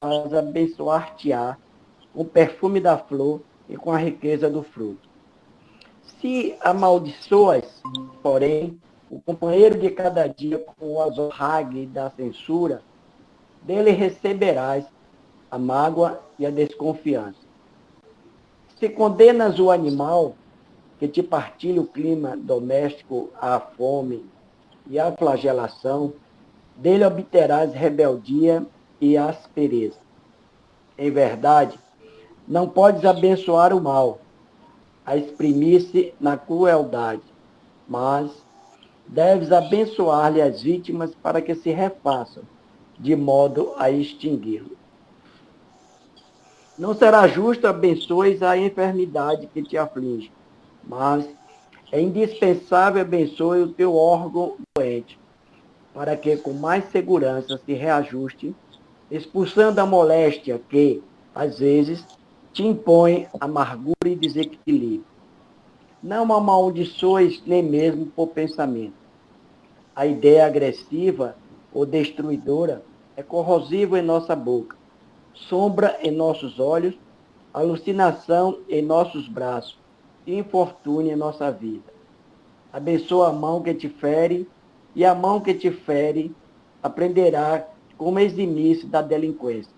mas abençoar-te-á com o perfume da flor e com a riqueza do fruto. Se amaldiçoas, porém, o companheiro de cada dia com o azorrague da censura, dele receberás a mágoa e a desconfiança. Se condenas o animal que te partilha o clima doméstico à fome e à flagelação, dele obterás rebeldia e aspereza. Em verdade, não podes abençoar o mal, a exprimir-se na crueldade, mas deves abençoar-lhe as vítimas para que se refaçam, de modo a extingui-lo. Não será justo abençoes a enfermidade que te aflige, mas é indispensável abençoe o teu órgão doente, para que com mais segurança se reajuste, expulsando a moléstia que, às vezes, te impõe amargura e desequilíbrio. Não amaldiçoes nem mesmo por pensamento. A ideia agressiva ou destruidora é corrosiva em nossa boca, sombra em nossos olhos, alucinação em nossos braços, e infortúnio em nossa vida. Abençoa a mão que te fere, e a mão que te fere aprenderá como eximir-se da delinquência.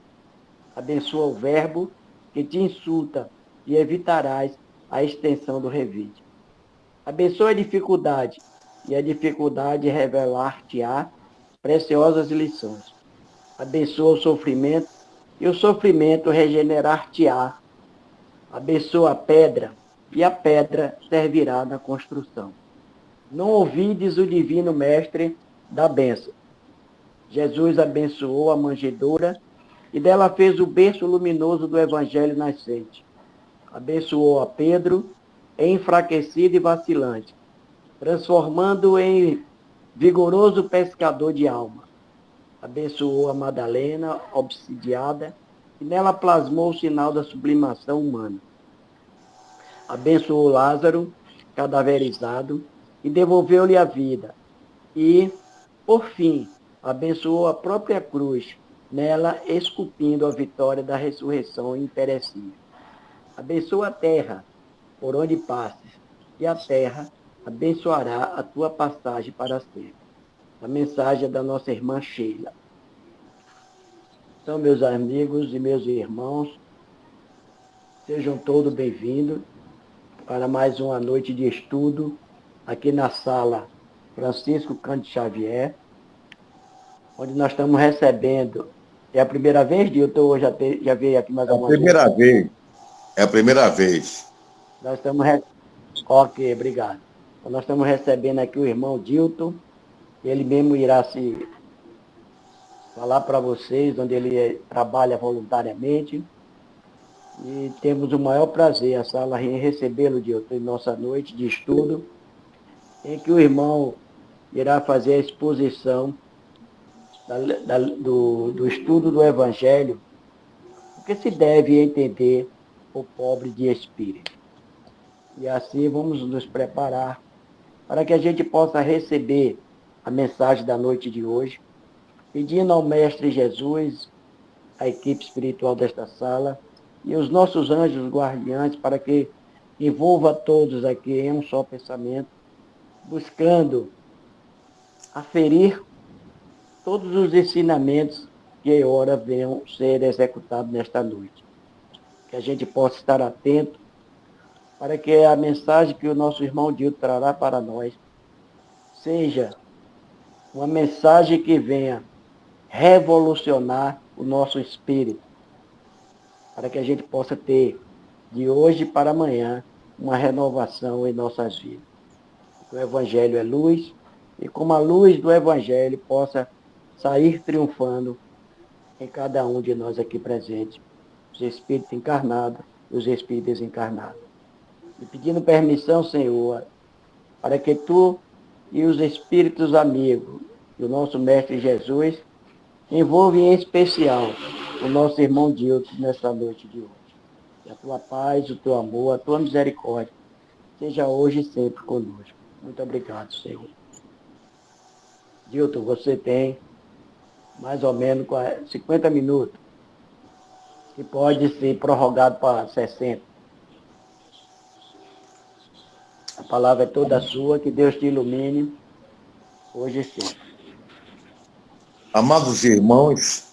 Abençoa o verbo que te insulta, e evitarás a extensão do revide. Abençoa a dificuldade, e a dificuldade revelar-te-á preciosas lições. Abençoa o sofrimento, e o sofrimento regenerar-te-á. Abençoa a pedra, e a pedra servirá na construção. Não ouvides o divino mestre da bênção. Jesus abençoou a manjedoura e dela fez o berço luminoso do evangelho nascente. Abençoou a Pedro, enfraquecido e vacilante, transformando-o em vigoroso pescador de alma. Abençoou a Madalena, obsidiada, e nela plasmou o sinal da sublimação humana. Abençoou Lázaro, cadaverizado, e devolveu-lhe a vida. E, por fim, abençoou a própria cruz, nela esculpindo a vitória da ressurreição imperecível. Abençoa a terra, por onde passes, e a terra abençoará a tua passagem para sempre. A mensagem é da nossa irmã Sheila. Então, meus amigos e meus irmãos, sejam todos bem-vindos para mais uma noite de estudo aqui na sala Francisco Cândido Xavier, onde nós estamos recebendo. É a primeira vez, Dilton, ou já veio aqui mais alguma vez? É a primeira vez. Nós estamos. Ok, obrigado. Então, nós estamos recebendo aqui o irmão Dilton, ele mesmo irá se falar para vocês, onde ele trabalha voluntariamente. E temos o maior prazer, a sala, em recebê-lo, Dilton, em nossa noite de estudo, em que o irmão irá fazer a exposição do estudo do Evangelho, o que se deve entender o pobre de espírito. E assim vamos nos preparar para que a gente possa receber a mensagem da noite de hoje, pedindo ao Mestre Jesus, a equipe espiritual desta sala e os nossos anjos guardiães para que envolva todos aqui em um só pensamento, buscando aferir todos os ensinamentos que ora venham ser executados nesta noite. Que a gente possa estar atento para que a mensagem que o nosso irmão Dilton trará para nós seja uma mensagem que venha revolucionar o nosso espírito, para que a gente possa ter, de hoje para amanhã, uma renovação em nossas vidas. O Evangelho é luz, e como a luz do Evangelho possa sair triunfando em cada um de nós aqui presentes, os espíritos encarnados e os espíritos desencarnados. E pedindo permissão, Senhor, para que tu e os espíritos amigos e o nosso Mestre Jesus envolvam em especial o nosso irmão Dilton nessa noite de hoje. Que a tua paz, o teu amor, a tua misericórdia seja hoje e sempre conosco. Muito obrigado, Senhor. Dilton, você tem mais ou menos 50 minutos. que pode ser prorrogado para 60. A palavra é toda sua, que Deus te ilumine, hoje e sempre. Amados irmãos,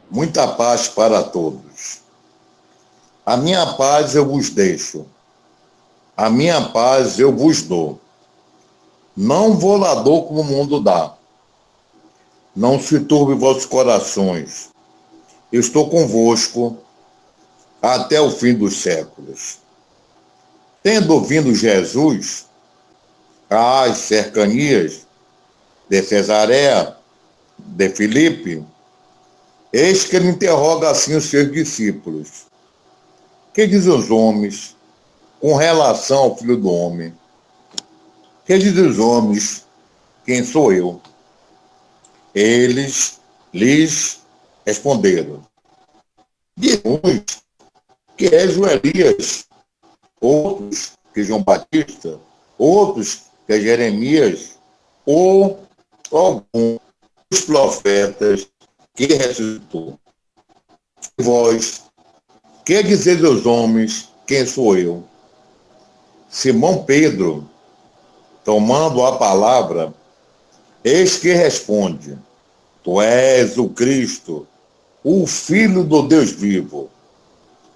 muita paz para todos. A minha paz eu vos deixo, a minha paz eu vos dou. Não vou lá dou como o mundo dá. Não se turbe vossos corações. Eu estou convosco até o fim dos séculos. Tendo vindo Jesus às cercanias de Cesareia de Filipe, eis que ele interroga assim os seus discípulos. Que dizem os homens com relação ao Filho do Homem? Que dizem os homens, quem sou eu? Eles lhes responderam. Diz uns que é Elias, outros que João Batista, outros que é Jeremias, ou algum dos profetas que ressuscitou. E vós, que dizeis aos homens, quem sou eu? Simão Pedro, tomando a palavra, eis que responde, tu és o Cristo, o Filho do Deus vivo.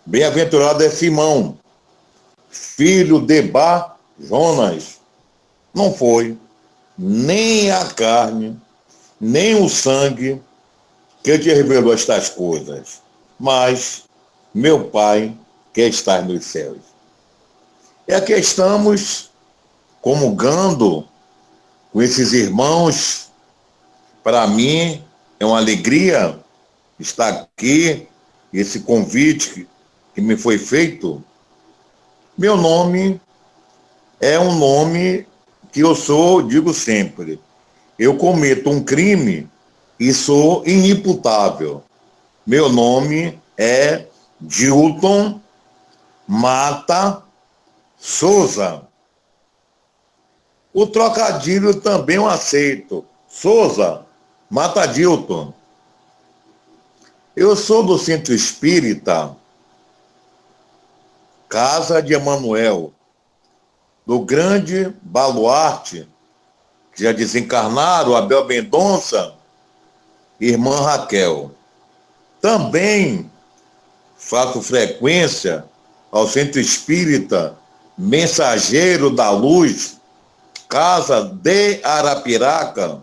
Bem-aventurado é Simão, filho de Jonas. Não foi nem a carne, nem o sangue que te revelou estas coisas, mas meu Pai que está nos céus. E aqui estamos comungando com esses irmãos. Para mim é uma alegria estar aqui, esse convite que me foi feito. Meu nome é um nome que eu digo sempre, eu cometo um crime e sou inimputável. Meu nome é Dilton Mata Souza. O trocadilho também eu aceito. Souza Mata Dilton. Eu sou do Centro Espírita Casa de Emanuel, do grande baluarte, que já desencarnaram, Abel Mendonça, irmã Raquel. Também faço frequência ao Centro Espírita Mensageiro da Luz, Casa de Arapiraca,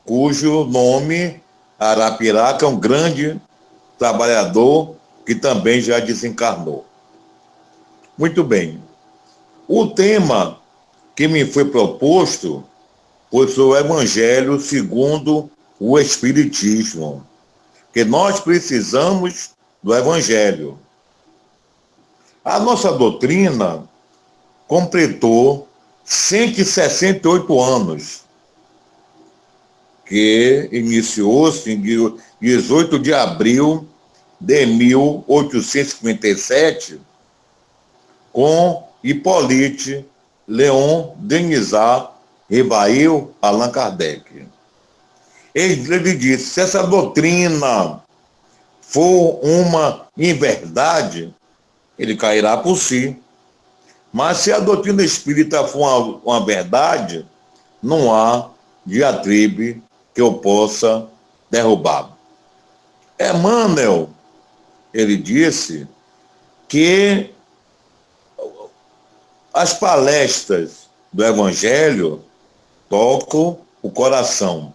cujo nome, Arapiraca, é um grande trabalhador que também já desencarnou. Muito bem. O tema que me foi proposto foi o Evangelho segundo o Espiritismo, que nós precisamos do Evangelho. A nossa doutrina completou 168 anos, que iniciou-se em 18 de abril de 1857, com Hippolyte Léon Denisard Rivail Allan Kardec. Ele disse, se essa doutrina for uma inverdade, ele cairá por si. Mas se a doutrina espírita for uma verdade, não há diatribe que eu possa derrubar. Emmanuel, ele disse que as palestras do Evangelho tocam o coração.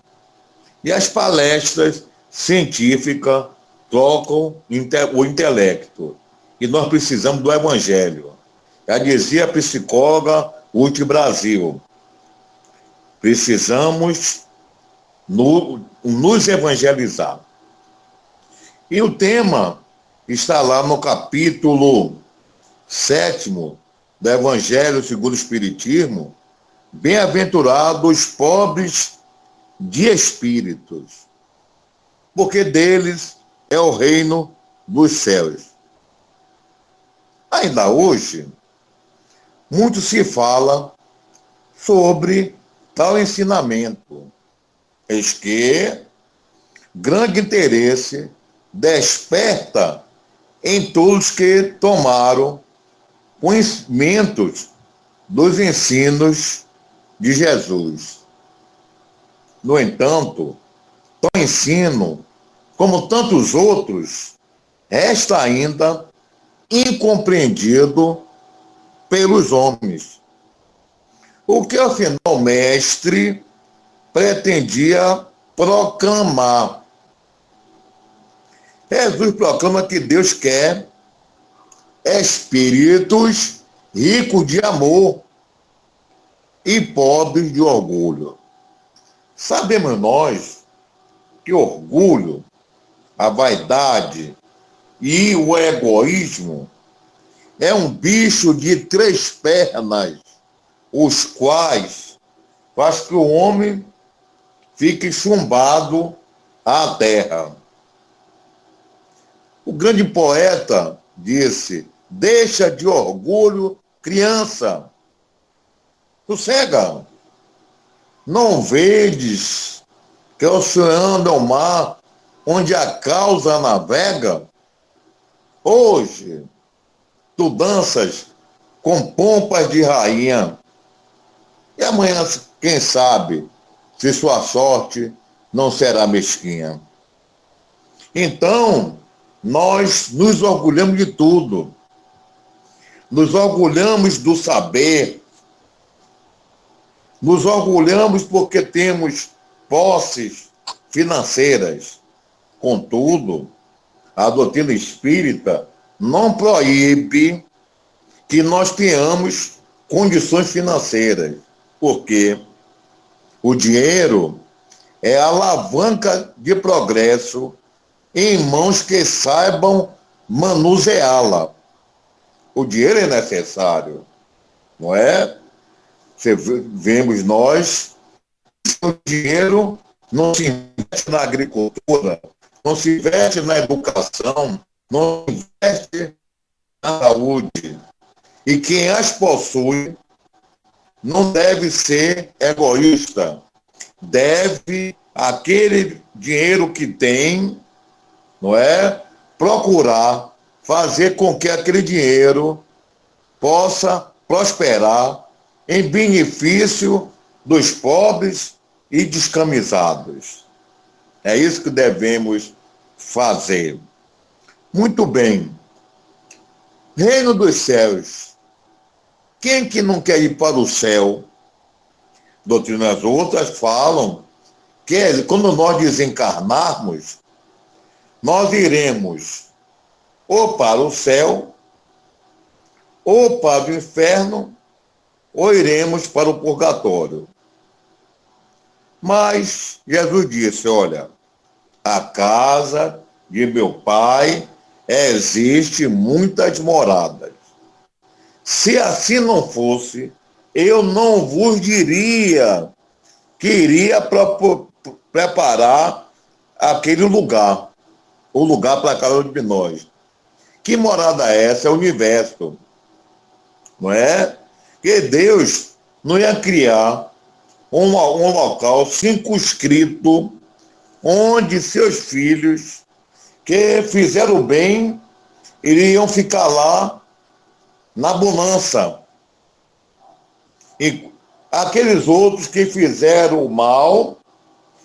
E as palestras científicas tocam o intelecto. E nós precisamos do Evangelho. Já dizia a psicóloga Ruth Brasil, precisamos nos evangelizar. E o tema está lá no capítulo 7º do Evangelho segundo o Espiritismo, bem-aventurados os pobres de espíritos, porque deles é o reino dos céus. Ainda hoje, muito se fala sobre tal ensinamento. Eis que grande interesse desperta em todos que tomaram conhecimentos dos ensinos de Jesus. No entanto, o ensino, como tantos outros, resta ainda incompreendido pelos homens. O que afinal o mestre pretendia proclamar? Jesus proclama que Deus quer espíritos ricos de amor e pobres de orgulho. Sabemos nós que o orgulho, a vaidade e o egoísmo é um bicho de 3 pernas, os quais faz que o homem fique chumbado à terra. O grande poeta disse: deixa de orgulho, criança. Sossega. Não vedes que o oceano é o mar onde a causa navega? Hoje, tu danças com pompas de rainha. E amanhã, quem sabe, se sua sorte não será mesquinha. Então, nós nos orgulhamos de tudo. Nos orgulhamos do saber. Nos orgulhamos porque temos posses financeiras. Contudo, a doutrina espírita não proíbe que nós tenhamos condições financeiras, porque o dinheiro é a alavanca de progresso em mãos que saibam manuseá-la. O dinheiro é necessário, não é? Vemos nós, o dinheiro não se investe na agricultura, não se investe na educação, não se investe na saúde. E quem as possui não deve ser egoísta. Deve, aquele dinheiro que tem, não é, procurar fazer com que aquele dinheiro possa prosperar em benefício dos pobres e descamisados. É isso que devemos fazer. Muito bem. Reino dos céus. Quem que não quer ir para o céu? Doutrinas outras falam que quando nós desencarnarmos, nós iremos ou para o céu, ou para o inferno, ou iremos para o purgatório. Mas Jesus disse, olha, a casa de meu pai existe muitas moradas. Se assim não fosse, eu não vos diria que iria preparar aquele lugar, o lugar para cada um de nós. Que morada é essa? É o universo. Não é? Que Deus não ia criar um local circunscrito onde seus filhos que fizeram o bem iriam ficar lá na bonança. E aqueles outros que fizeram o mal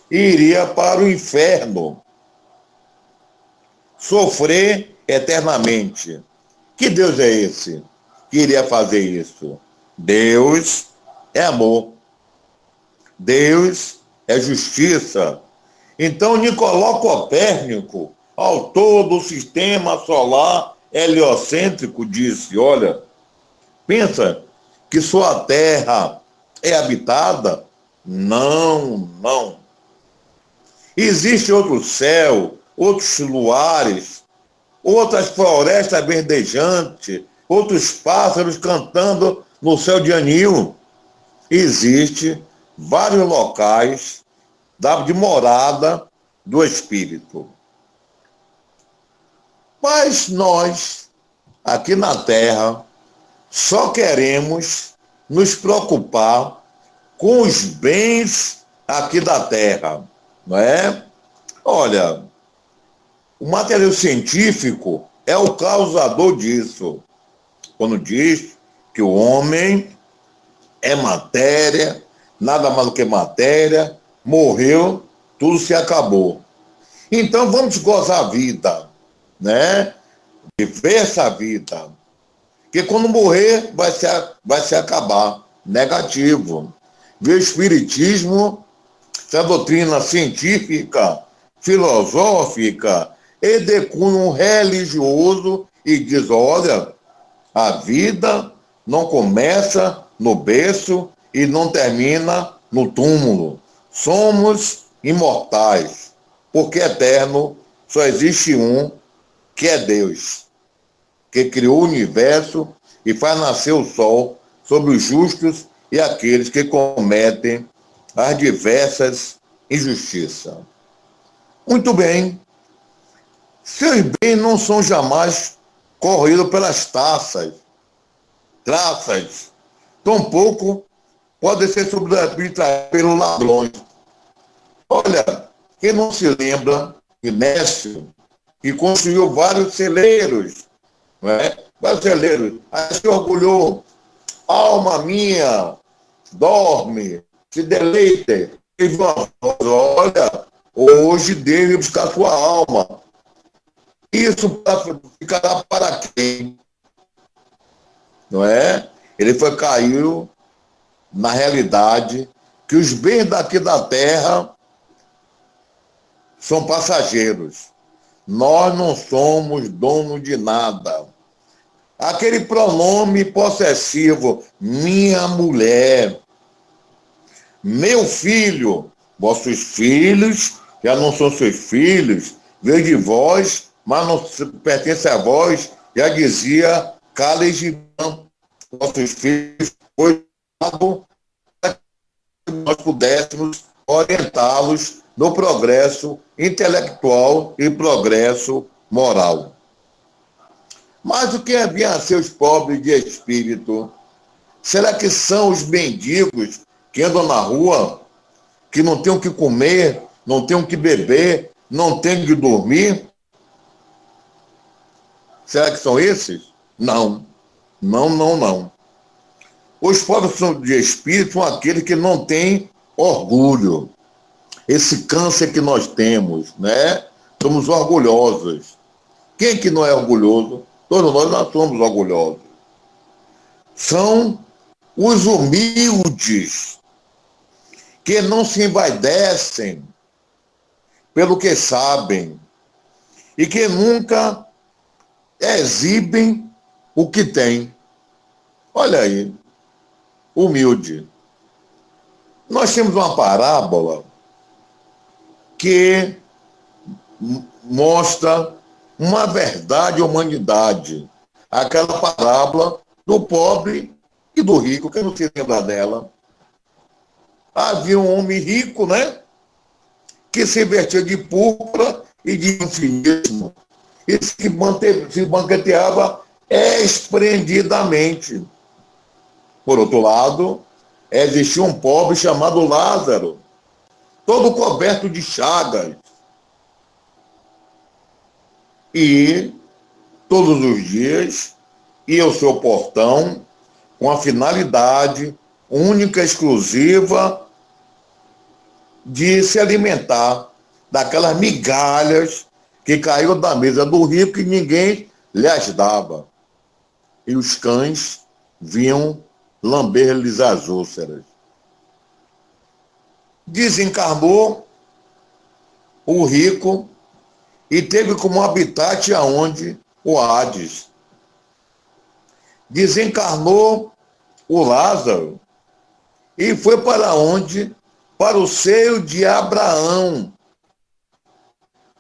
iriam para o inferno sofrer eternamente. Que Deus é esse que iria fazer isso? Deus é amor. Deus é justiça. Então, Nicolau Copérnico, autor do sistema solar heliocêntrico, disse, olha, pensa que sua terra é habitada? Não, não. Existe outro céu, outros luares, outras florestas verdejantes, outros pássaros cantando no céu de anil. Existe vários locais de morada do Espírito. Mas nós, aqui na Terra, só queremos nos preocupar com os bens aqui da Terra, não é? Olha, O material científico é o causador disso. Quando diz que o homem é matéria, nada mais do que matéria, morreu, tudo se acabou. Então vamos gozar a vida, né? Viver essa vida. Porque quando morrer, vai se acabar. Negativo. Ver o espiritismo, essa doutrina científica, filosófica e de cunho religioso, e diz, olha, a vida não começa no berço e não termina no túmulo. Somos imortais, porque eterno só existe um, que é Deus, que criou o universo e faz nascer o sol sobre os justos e aqueles que cometem as diversas injustiças. Muito bem. Seus bens não são jamais corridos pelas traças. Tampouco podem ser subtraídos pelos ladrões. Olha, quem não se lembra de Nécio, que construiu vários celeiros, não é? Vários celeiros. Aí se orgulhou, alma minha, dorme, se deleite. E olha, hoje deve buscar sua alma. Isso ficará para quem? Não é? Ele caiu na realidade que os bens daqui da terra são passageiros. Nós não somos donos de nada. Aquele pronome possessivo, minha mulher, meu filho, vossos filhos já não são seus filhos, veio de vós, mas não pertence a vós, já dizia Carlos Gibran, nossos filhos foi dado para que nós pudéssemos orientá-los no progresso intelectual e progresso moral. Mas o que havia a ser os pobres de espírito? Será que são os mendigos que andam na rua, que não têm o que comer, não têm o que beber, não têm o que dormir? Será que são esses? Não. Não. Os pobres de espírito são aqueles que não têm orgulho. Esse câncer que nós temos, né? Somos orgulhosos. Quem que não é orgulhoso? Todos nós somos orgulhosos. São os humildes, que não se envaidecem pelo que sabem e que nunca exibem o que têm. Olha aí, humilde. Nós temos uma parábola que mostra uma verdade e humanidade. Aquela parábola do pobre e do rico, que não se lembra dela. Havia um homem rico, né? Que se vestia de púrpura e de infinismo. E se banqueteava esplendidamente. Por outro lado, existia um pobre chamado Lázaro, todo coberto de chagas. E todos os dias ia ao seu portão com a finalidade única, exclusiva, de se alimentar daquelas migalhas que caíram da mesa do rico e ninguém lhes dava. E os cães vinham lamber-lhes as úlceras. Desencarnou o rico e teve como habitat aonde? O Hades. Desencarnou o Lázaro e foi para onde? Para o seio de Abraão.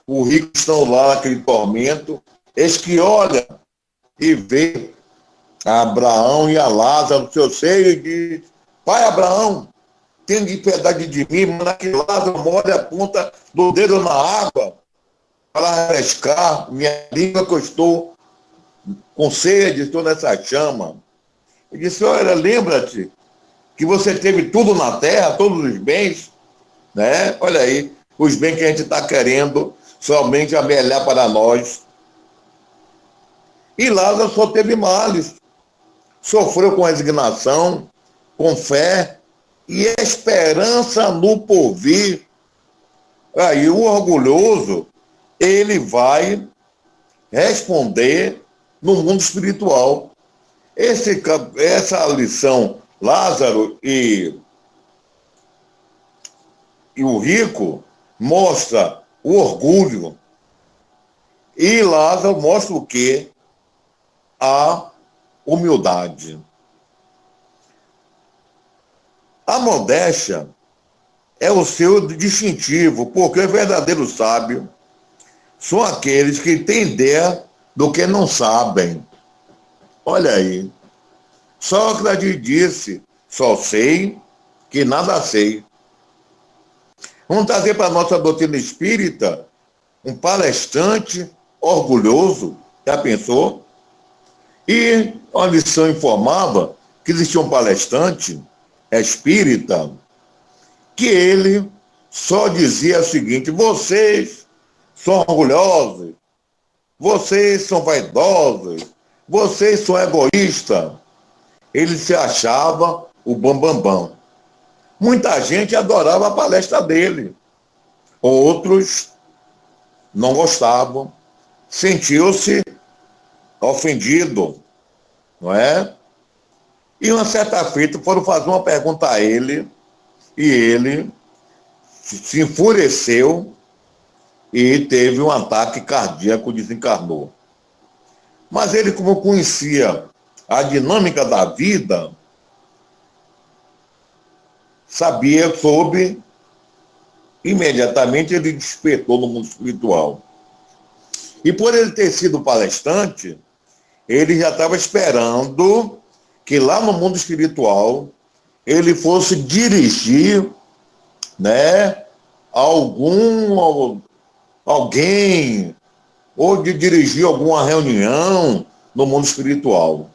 O rico está lá naquele tormento, eis que olha e vê a Abraão e a Lázaro no seu seio e diz: Pai Abraão, tenha de piedade de mim, mas que Lázaro molhe a ponta do dedo na água para refrescar minha língua, que eu estou com sede, estou nessa chama. Ele disse: olha, lembra-te que você teve tudo na terra, todos os bens, né? Olha aí, os bens que a gente está querendo somente a melhor para nós. E Lázaro só teve males. Sofreu com resignação, com fé e esperança no porvir. Aí o orgulhoso, ele vai responder no mundo espiritual. Essa lição, Lázaro e o rico, mostra o orgulho. E Lázaro mostra o quê? A humildade. A modéstia é o seu distintivo, porque o verdadeiro sábio são aqueles que têm ideia do que não sabem. Olha aí. Sócrates disse, só sei que nada sei. Vamos trazer para a nossa doutrina espírita um palestrante orgulhoso, já pensou? E a lição informava que existia um palestrante espírita que ele só dizia o seguinte: vocês são orgulhosos, vocês são vaidosos, vocês são egoístas. Ele se achava o bambambam. Muita gente adorava a palestra dele. Outros não gostavam. Sentiu-se ofendido, não é? E uma certa feita foram fazer uma pergunta a ele, e ele se enfureceu e teve um ataque cardíaco, desencarnou. Mas ele, como conhecia a dinâmica da vida, sabia sobre, imediatamente ele despertou no mundo espiritual. E por ele ter sido palestrante, ele já estava esperando que lá no mundo espiritual ele fosse dirigir, né, alguém, ou de dirigir alguma reunião no mundo espiritual.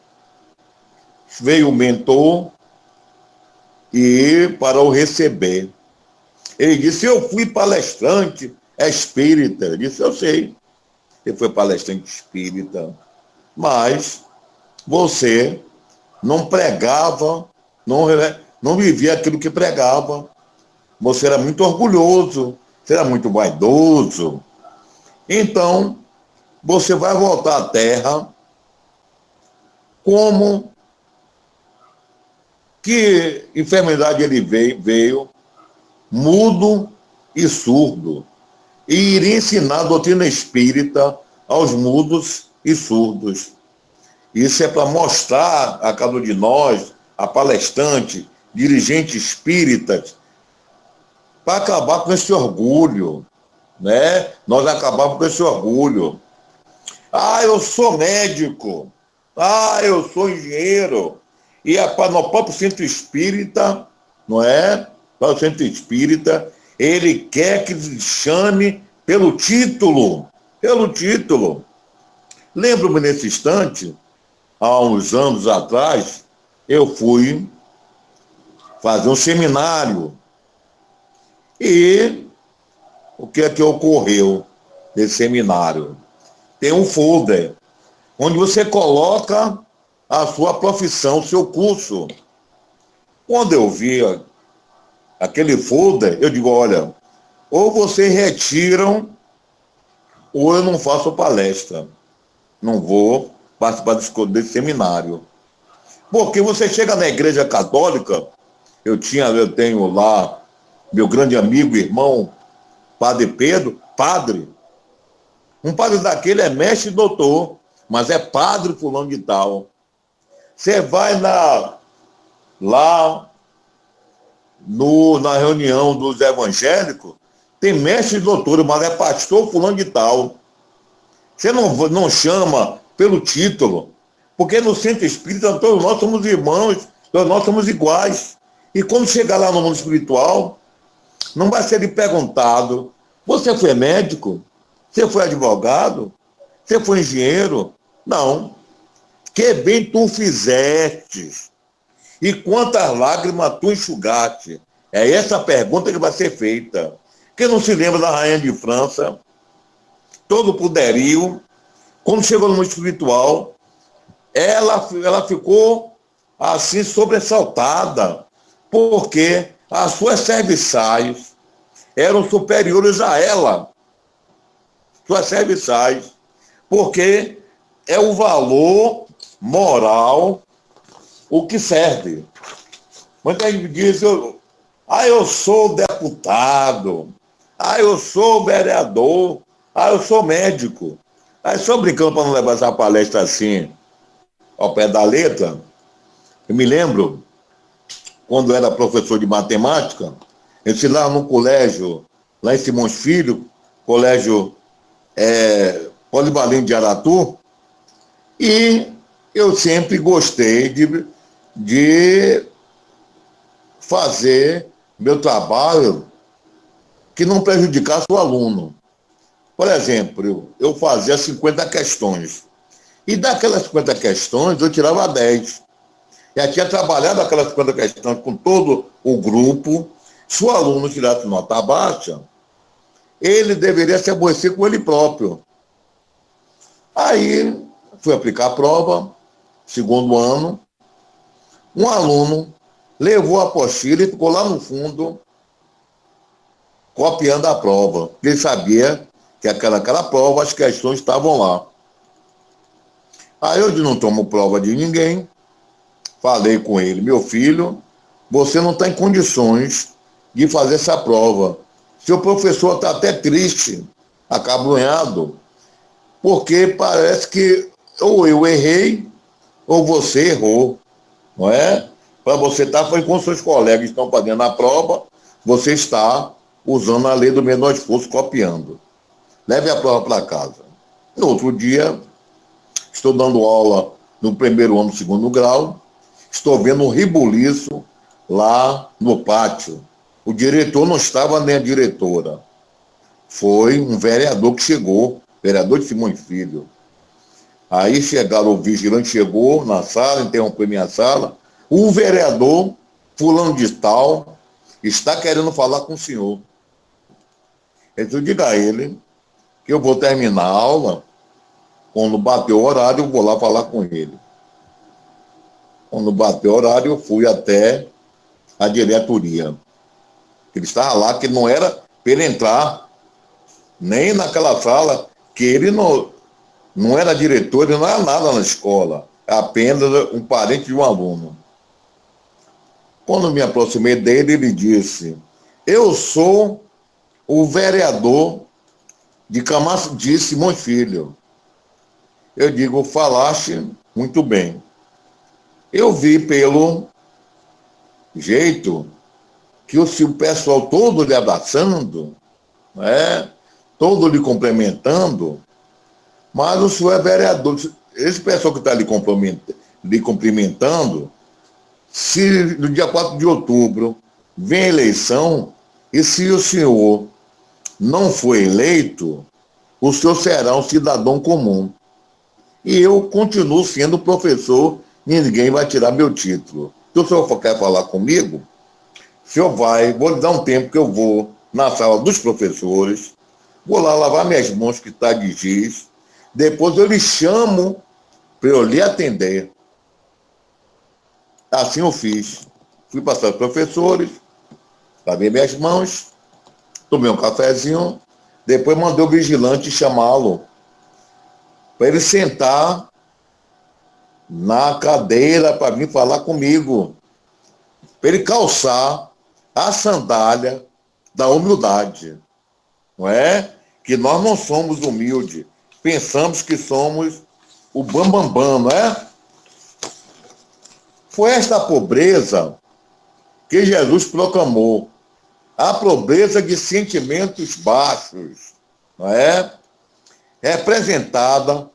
Veio o mentor e para o receber. Ele disse: eu fui palestrante espírita. Ele disse: eu sei, você foi palestrante espírita, mas você não pregava, não vivia aquilo que pregava. Você era muito orgulhoso, você era muito vaidoso. Então, você vai voltar à Terra como que enfermidade ele veio mudo e surdo, e iria ensinar a doutrina espírita aos mudos e surdos. Isso é para mostrar a cada um de nós, a palestrante, dirigente espírita, para acabar com esse orgulho, né? Nós acabamos com esse orgulho. Ah, eu sou médico. Ah, eu sou engenheiro. E no próprio centro espírita, não é? Para o centro espírita, ele quer que se chame pelo título. Pelo título. Lembro-me nesse instante, há uns anos atrás, eu fui fazer um seminário. E o que é que ocorreu nesse seminário? Tem um folder, onde você coloca a sua profissão, o seu curso. Quando eu vi aquele folder, eu digo: olha, ou vocês retiram, ou eu não faço palestra. Não vou participar desse seminário. Porque você chega na igreja católica, eu tenho lá meu grande amigo, irmão, Padre Pedro, padre. Um padre daquele é mestre e doutor, mas é padre fulano de tal. Você vai lá na reunião dos evangélicos, tem mestre e doutor, mas é pastor fulano de tal. Você não chama pelo título, porque no centro espírita todos nós somos irmãos, todos nós somos iguais. E quando chegar lá no mundo espiritual, não vai ser lhe perguntado: você foi médico? Você foi advogado? Você foi engenheiro? Não. Que bem tu fizestes? E quantas lágrimas tu enxugaste? É essa a pergunta que vai ser feita. Quem não se lembra da rainha de França? todo o poderio. Quando chegou no mundo espiritual, ela ficou assim sobressaltada, porque as suas serviçais eram superiores a ela, suas serviçais, porque é o valor moral o que serve. Muita gente diz, eu sou deputado, eu sou vereador, eu sou médico. Aí só brincando para não levar essa palestra assim ao pé da letra, eu me lembro, quando eu era professor de matemática, eu ensinava num colégio, lá em Simões Filho, colégio Polivalente de Aratu, e eu sempre gostei de fazer meu trabalho que não prejudicasse o aluno. Por exemplo, eu fazia 50 questões. E daquelas 50 questões, eu tirava 10. Já tinha trabalhado aquelas 50 questões com todo o grupo. Se o aluno tirasse nota baixa, ele deveria se aborrecer com ele próprio. Aí, fui aplicar a prova, segundo ano. Um aluno levou a apostila e ficou lá no fundo, copiando a prova. Ele sabia que aquela prova, as questões estavam lá. Aí eu não tomo prova de ninguém, falei com ele, meu filho, você não está em condições de fazer essa prova. Seu professor está até triste, acabrunhado, porque parece que ou eu errei ou você errou, não é? Para você estar com seus colegas que estão fazendo a prova, você está usando a lei do menor esforço, copiando. Leve a prova para casa. No outro dia, estou dando aula no primeiro ano do segundo grau, estou vendo um rebuliço lá no pátio. O diretor não estava nem a diretora. Foi um vereador que chegou, vereador de Simões Filho. Aí chegaram, o vigilante chegou na sala, interrompeu minha sala. O vereador, fulano de tal, está querendo falar com o senhor. Então diga a ele que eu vou terminar a aula, quando bater o horário, eu vou lá falar com ele. Quando bateu o horário, eu fui até a diretoria. Ele estava lá, que não era para ele entrar, nem naquela sala, que ele não era diretor, ele não era nada na escola, apenas um parente de um aluno. Quando me aproximei dele, ele disse, eu sou o vereador de Simões Filho. Eu digo, falaste muito bem. Eu vi pelo jeito que o pessoal todo lhe abraçando, né? Todo lhe complementando, mas o senhor é vereador. Esse pessoal que está lhe cumprimentando, se no dia 4 de outubro vem a eleição, e se o senhor não for eleito, o senhor será um cidadão comum. E eu continuo sendo professor, ninguém vai tirar meu título. Se o senhor quer falar comigo, o senhor vou lhe dar um tempo que eu vou na sala dos professores, vou lá lavar minhas mãos que está de giz, depois eu lhe chamo para eu lhe atender. Assim eu fiz. Fui passar os professores, lavei minhas mãos, tomei um cafezinho, depois mandei o vigilante chamá-lo para ele sentar na cadeira para vir falar comigo, para ele calçar a sandália da humildade, não é? Que nós não somos humildes, pensamos que somos o bambambam, não é? Foi esta pobreza que Jesus proclamou, a pobreza de sentimentos baixos, não é? Representada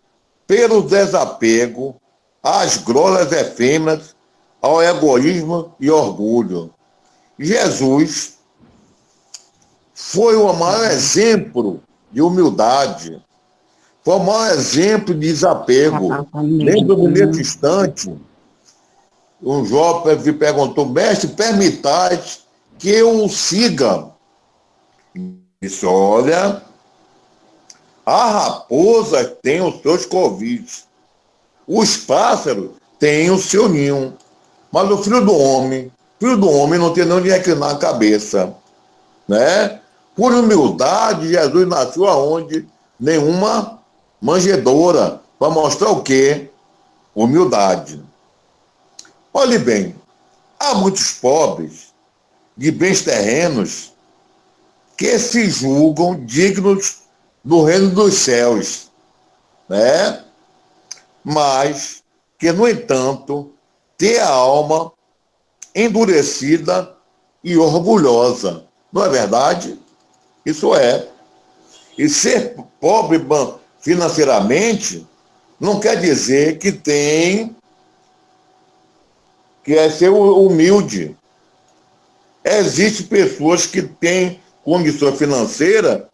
pelo desapego às glórias efêmeras, ao egoísmo e orgulho. Jesus foi o maior exemplo de humildade, foi o maior exemplo de desapego. Lembro-me nesse instante, um jovem me perguntou, mestre, permitais que eu o siga? Disse, olha, A raposa tem os seus covis. Os pássaros têm o seu ninho. Mas o filho do homem não tem nem onde reclinar a cabeça. Né? Por humildade, Jesus nasceu aonde? Nenhuma manjedoura. Para mostrar o quê? Humildade. Olhe bem, há muitos pobres de bens terrenos que se julgam dignos do reino dos céus, né? Mas que, no entanto, tem a alma endurecida e orgulhosa. Não é verdade? Isso é. E ser pobre financeiramente não quer dizer que é ser humilde. Existem pessoas que têm condição financeira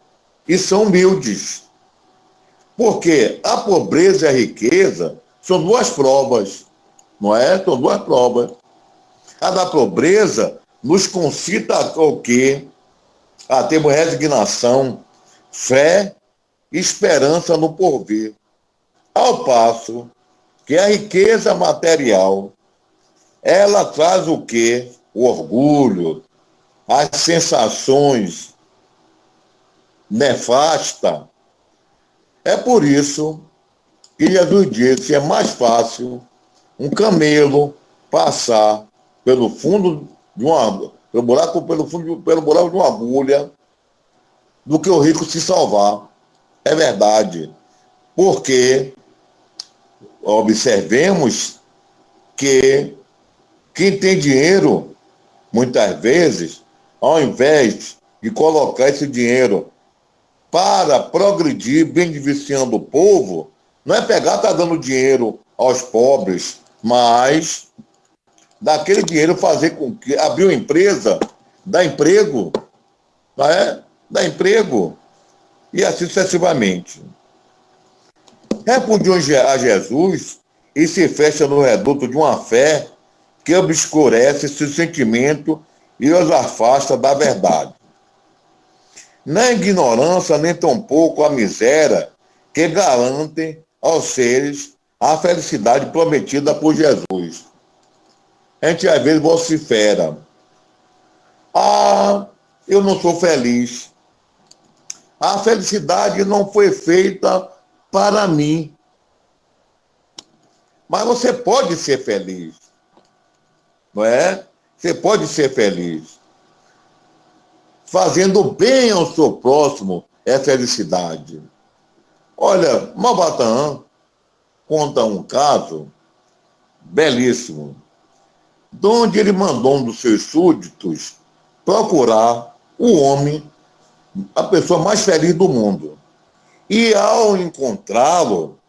e são humildes. Porque a pobreza e a riqueza são duas provas, não é? São duas provas. A da pobreza nos concita o quê? A termos resignação, fé e esperança no porvir. Ao passo que a riqueza material, ela traz o quê? O orgulho, as sensações nefastas. É por isso que Jesus disse, é mais fácil um camelo passar pelo fundo de uma, pelo buraco de uma agulha do que o rico se salvar. É verdade. Porque observemos que quem tem dinheiro, muitas vezes, ao invés de colocar esse dinheiro para progredir, beneficiando o povo, não é pegar, tá dando dinheiro aos pobres, mas daquele dinheiro fazer com que abrir uma empresa, dar emprego, não é? Dar emprego, e assim sucessivamente. Repudiam a Jesus e se fecha no reduto de uma fé que obscurece esse sentimento e os afasta da verdade. Nem a ignorância, nem tampouco a miséria que garantem aos seres a felicidade prometida por Jesus. A gente às vezes vocifera. Eu não sou feliz. A felicidade não foi feita para mim. Mas você pode ser feliz. Não é? Você pode ser feliz. Fazendo bem ao seu próximo é felicidade. Olha, Maupassant conta um caso belíssimo, de onde ele mandou um dos seus súditos procurar o homem, a pessoa mais feliz do mundo. E ao encontrá-lo,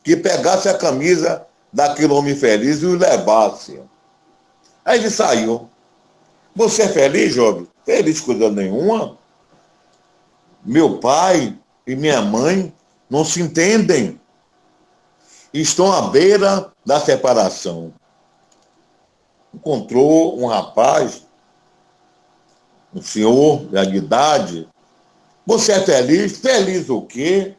que pegasse a camisa daquele homem feliz e o levasse. Aí ele saiu. Você é feliz, jovem? Feliz coisa nenhuma. Meu pai e minha mãe não se entendem. Estão à beira da separação. Encontrou um rapaz, um senhor de idade. Você é feliz? Feliz o quê?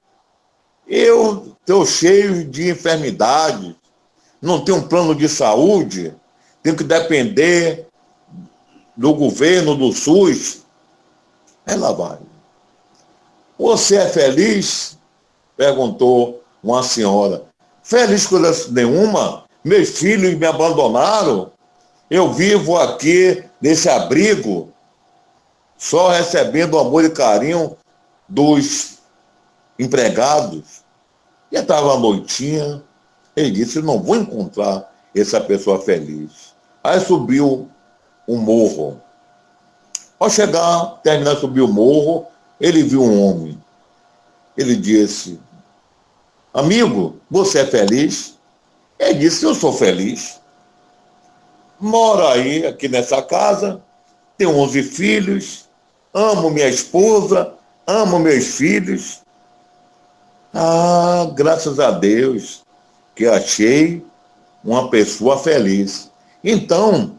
Eu estou cheio de enfermidades, não tenho um plano de saúde, tenho que depender do governo, do SUS. Ela vai. Você é feliz? Perguntou uma senhora. Feliz coisa nenhuma? Meus filhos me abandonaram? Eu vivo aqui nesse abrigo, só recebendo amor e carinho dos empregados. E estava à noitinha, ele disse, não vou encontrar essa pessoa feliz. Aí subiu um morro. Ao chegar, terminar de subir o morro, ele viu um homem. Ele disse, amigo, você é feliz? Ele disse, eu sou feliz. Moro aí, aqui nessa casa, tenho 11 filhos, amo minha esposa, amo meus filhos. Graças a Deus que achei uma pessoa feliz. Então,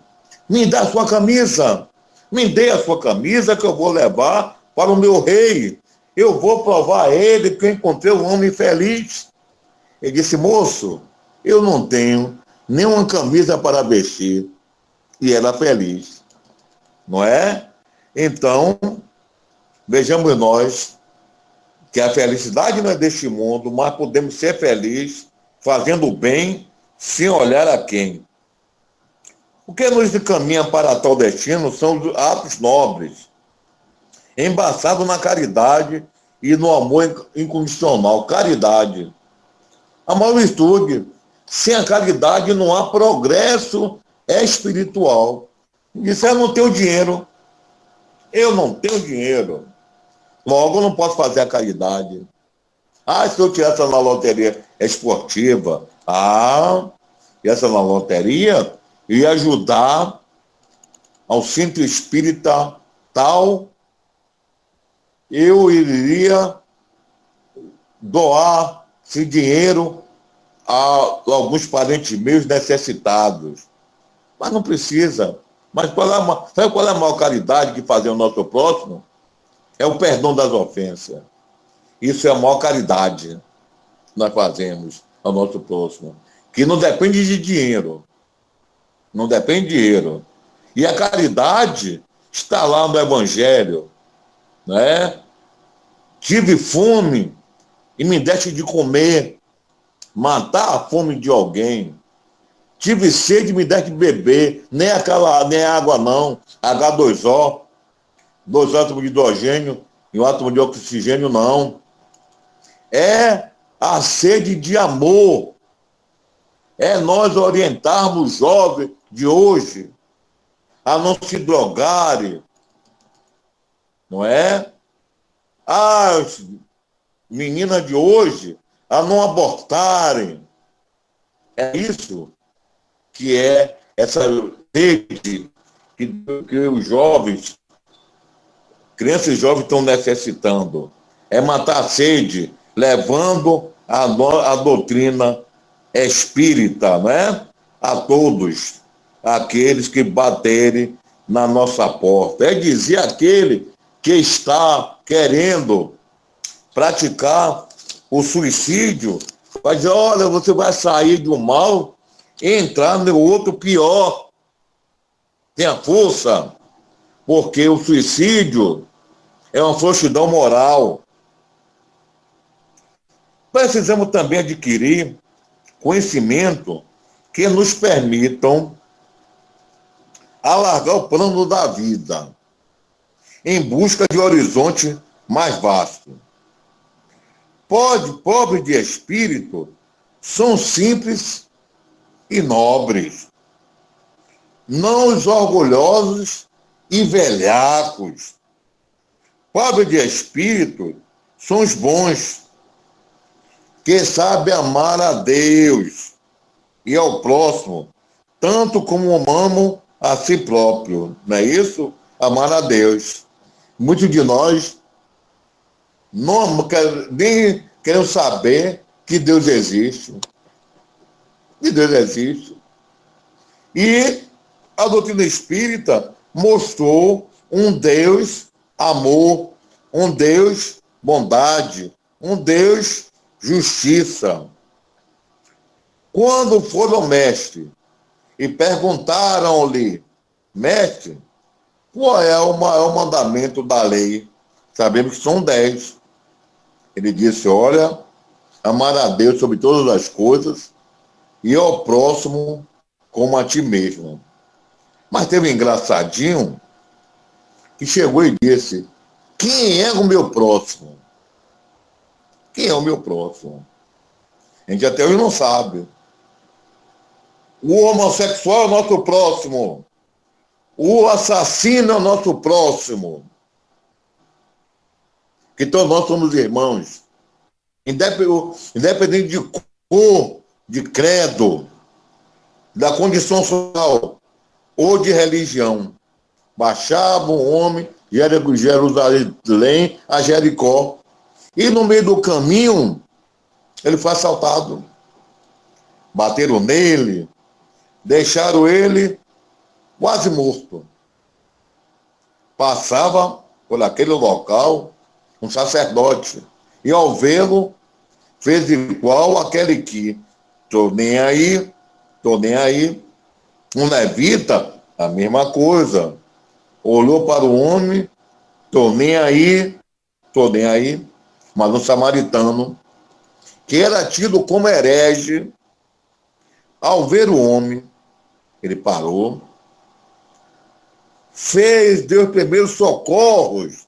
me dá a sua camisa. Me dê a sua camisa que eu vou levar para o meu rei. Eu vou provar a ele que eu encontrei um homem feliz. Ele disse, moço, eu não tenho nenhuma camisa para vestir. E era feliz, não é? Então, vejamos nós que a felicidade não é deste mundo, mas podemos ser felizes fazendo o bem sem olhar a quem. O que nos encaminha para tal destino são os atos nobres, embaçados na caridade e no amor incondicional. Caridade. A maior virtude. Sem a caridade não há progresso espiritual. Disse, eu não tenho dinheiro. Eu não tenho dinheiro. Logo, eu não posso fazer a caridade. Ah, se eu tivesse na loteria esportiva, essa na loteria ia ajudar ao centro espírita tal, eu iria doar esse dinheiro a alguns parentes meus necessitados. Mas não precisa. Mas sabe qual é a maior caridade que fazer o nosso próximo? É o perdão das ofensas. Isso é a maior caridade que nós fazemos ao nosso próximo. Que não depende de dinheiro. Não depende de dinheiro. E a caridade está lá no Evangelho. Né? Tive fome e me deste de comer. Matar a fome de alguém. Tive sede e me deste de beber. Nem água não. H2O. 2 átomos de hidrogênio e 1 átomo de oxigênio, não. É a sede de amor. É nós orientarmos os jovens de hoje a não se drogarem, não é? As meninas de hoje a não abortarem. É isso que é essa sede que os jovens, crianças e jovens estão necessitando. É matar a sede, levando a doutrina espírita, né? A todos aqueles que baterem na nossa porta. É dizer aquele que está querendo praticar o suicídio, vai dizer, olha, você vai sair de um mal e entrar no outro pior. Tenha força, porque o suicídio é uma frouxidão moral. Precisamos também adquirir conhecimento que nos permitam alargar o plano da vida em busca de horizonte mais vasto. Pobres de espírito são simples e nobres, não os orgulhosos e velhacos. Pobres de espírito são os bons, que sabem amar a Deus e ao próximo, tanto como amam a si próprio. Não é isso? Amar a Deus. Muitos de nós nem querem saber que Deus existe. Que Deus existe. E a doutrina espírita mostrou um Deus amor, um Deus bondade, um Deus justiça. Quando foram ao mestre e perguntaram-lhe, mestre, qual é o maior mandamento da lei? Sabemos que são 10. Ele disse, olha, amar a Deus sobre todas as coisas e ao próximo como a ti mesmo. Mas teve um engraçadinho que chegou e disse, quem é o meu próximo? Quem é o meu próximo? A gente até hoje não sabe. O homossexual é o nosso próximo. O assassino é o nosso próximo. Que todos nós somos irmãos. Independente de cor, de credo, da condição social ou de religião. Baixava um homem de Jerusalém a Jericó. E no meio do caminho, ele foi assaltado. Bateram nele, deixaram ele quase morto. Passava por aquele local um sacerdote. E ao vê-lo, fez igual aquele que, tô nem aí, tô nem aí. Um levita, a mesma coisa. Olhou para o homem, tô nem aí, tô nem aí. Mas um samaritano, que era tido como herege, ao ver o homem, ele parou, deu os primeiros socorros,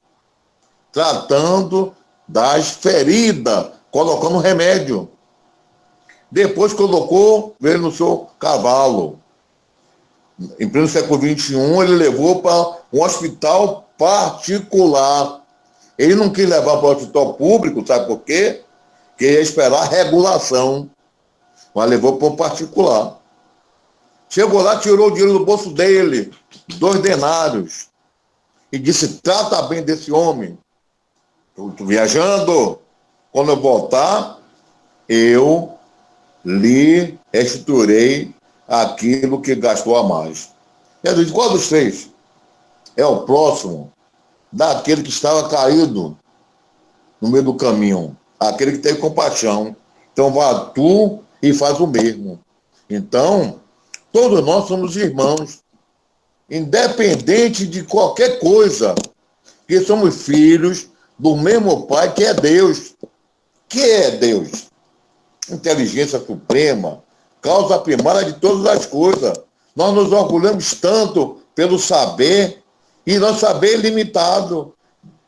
tratando das feridas, colocando remédio. Depois colocou ele no seu cavalo. Em pleno século XXI, ele levou para um hospital particular. Ele não quis levar para o hospital público, sabe por quê? Porque ia esperar regulação. Mas levou para um particular. Chegou lá, tirou o dinheiro do bolso dele, 2 denários, e disse, trata bem desse homem. Estou viajando. Quando eu voltar, eu lhe restituirei aquilo que gastou a mais. Jesus disse, qual dos 3? É o próximo daquele que estava caído no meio do caminho, aquele que teve compaixão. Então vá tu e faz o mesmo. Então, todos nós somos irmãos, independente de qualquer coisa, que somos filhos do mesmo Pai que é Deus. Que é Deus? Inteligência suprema, causa primária de todas as coisas. Nós nos orgulhamos tanto pelo saber, e nosso saber é limitado.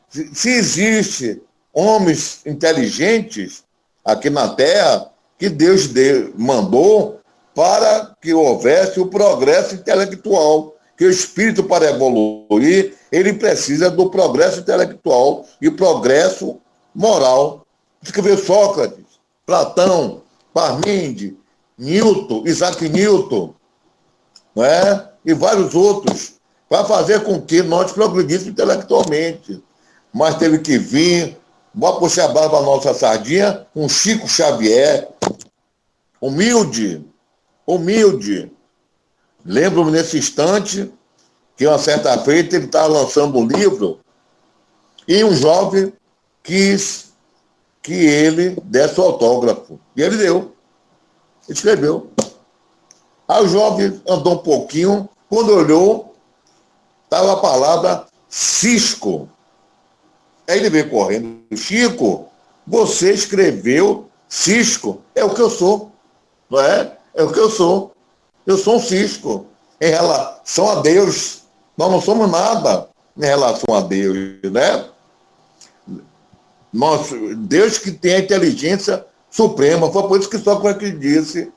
Se existe homens inteligentes aqui na Terra, que Deus mandou para que houvesse o progresso intelectual, que o espírito, para evoluir, ele precisa do progresso intelectual e progresso moral. Escreveu Sócrates, Platão, Parmênides, Newton, Isaac Newton, não é? E vários outros, para fazer com que nós progredíssemos intelectualmente. Mas teve que vir, bora puxar a barba para a nossa sardinha, um Chico Xavier, humilde. Lembro-me nesse instante que uma certa feita ele estava lançando um livro e um jovem quis que ele desse o autógrafo. E ele deu. Escreveu. Aí o jovem andou um pouquinho, quando olhou, estava a palavra Cisco. Aí ele veio correndo. Chico, você escreveu Cisco. É o que eu sou. Não é? É o que eu sou. Eu sou um cisco. Em relação a Deus, nós não somos nada em relação a Deus, né? Deus que tem a inteligência suprema. Foi por isso que Sócrates disse,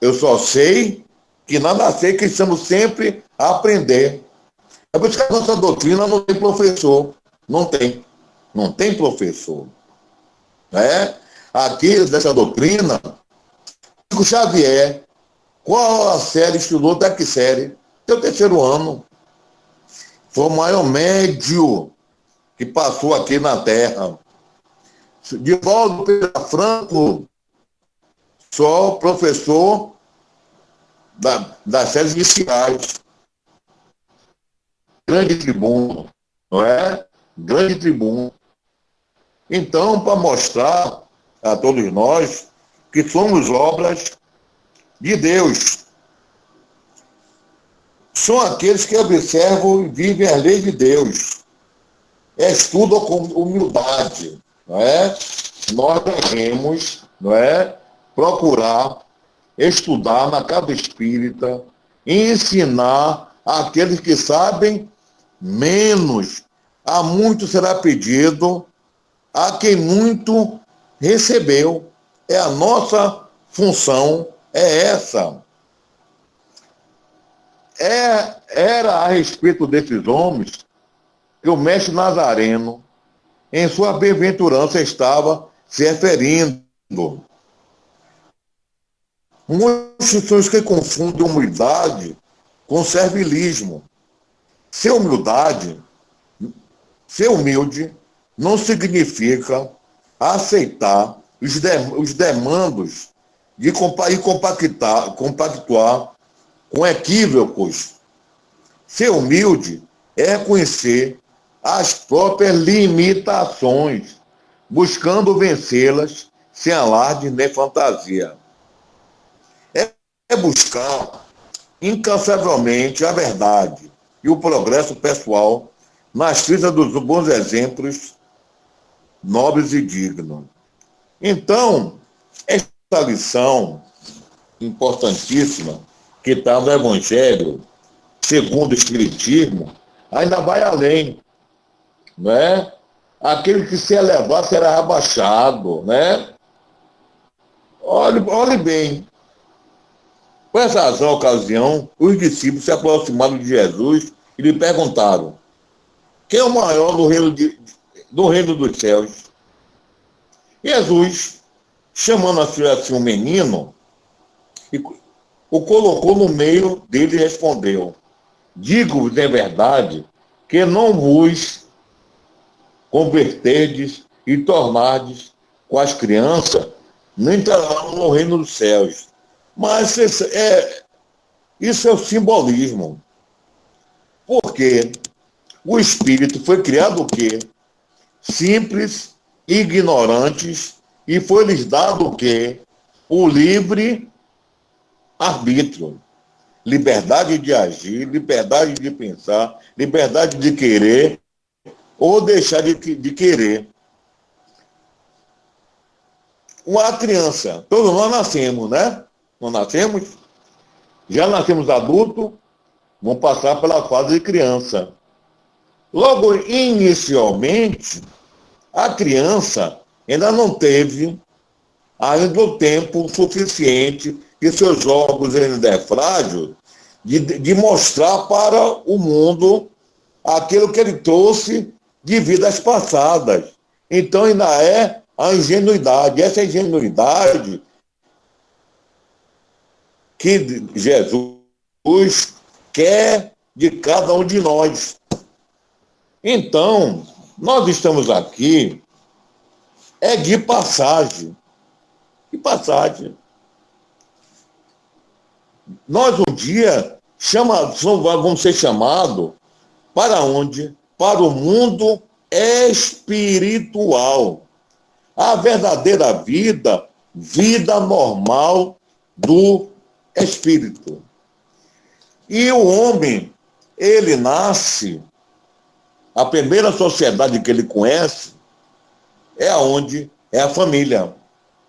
eu só sei que nada sei, que estamos sempre a aprender. É por isso que a nossa doutrina não tem professor. Não tem professor. Né? Aqui, dessa doutrina, Chico Xavier, qual a série estudou? Até que série? Teu 3º ano. Foi o maior médio que passou aqui na Terra. Divaldo Pereira Franco, só professor das séries iniciais. Grande tribuno, não é? Grande tribuno. Então, para mostrar a todos nós que somos obras de Deus. São aqueles que observam e vivem as leis de Deus. Estudam com humildade, não é? Nós devemos, não é, procurar estudar na casa espírita e ensinar àqueles que sabem menos. A muito será pedido, a quem muito recebeu. É a nossa função, é essa. Era a respeito desses homens que o mestre Nazareno, em sua bem-aventurança, estava se referindo. Muitos são os que confundem humildade com servilismo. Ser humilde, não significa aceitar os demandos de compactuar com equívocos. Ser humilde é reconhecer as próprias limitações, buscando vencê-las sem alarde nem fantasia. É buscar incansavelmente a verdade e o progresso pessoal nas trilhas dos bons exemplos nobres e dignos. Então, esta lição importantíssima que está no Evangelho, segundo o Espiritismo, ainda vai além, não é? Aquele que se elevar será abaixado, né? Olhe bem. Por essa razão, ocasião, os discípulos se aproximaram de Jesus e lhe perguntaram: quem é o maior do reino dos céus? Jesus, chamando assim um menino, o colocou no meio dele e respondeu: digo-vos em verdade que não vos converterdes e tornardes com as crianças, nem entrarão no reino dos céus. Mas isso é o simbolismo. Porque o espírito foi criado o quê? Simples, ignorantes, e foi-lhes dado o quê? O livre arbítrio. Liberdade de agir, liberdade de pensar, liberdade de querer ou deixar de querer. Uma criança, todos nós nascemos, né? Nós nascemos, já nascemos adultos, vamos passar pela fase de criança. Logo, inicialmente, a criança ainda não teve ainda o tempo suficiente que seus órgãos ainda é frágil de mostrar para o mundo aquilo que ele trouxe de vidas passadas. Então ainda é a ingenuidade. Essa ingenuidade que Jesus quer de cada um de nós. Então, nós estamos aqui de passagem. De passagem. Nós um dia vamos ser chamados para onde? Para o mundo espiritual. A verdadeira vida, vida normal do espírito. E o homem, ele nasce, a primeira sociedade que ele conhece é aonde? É a família.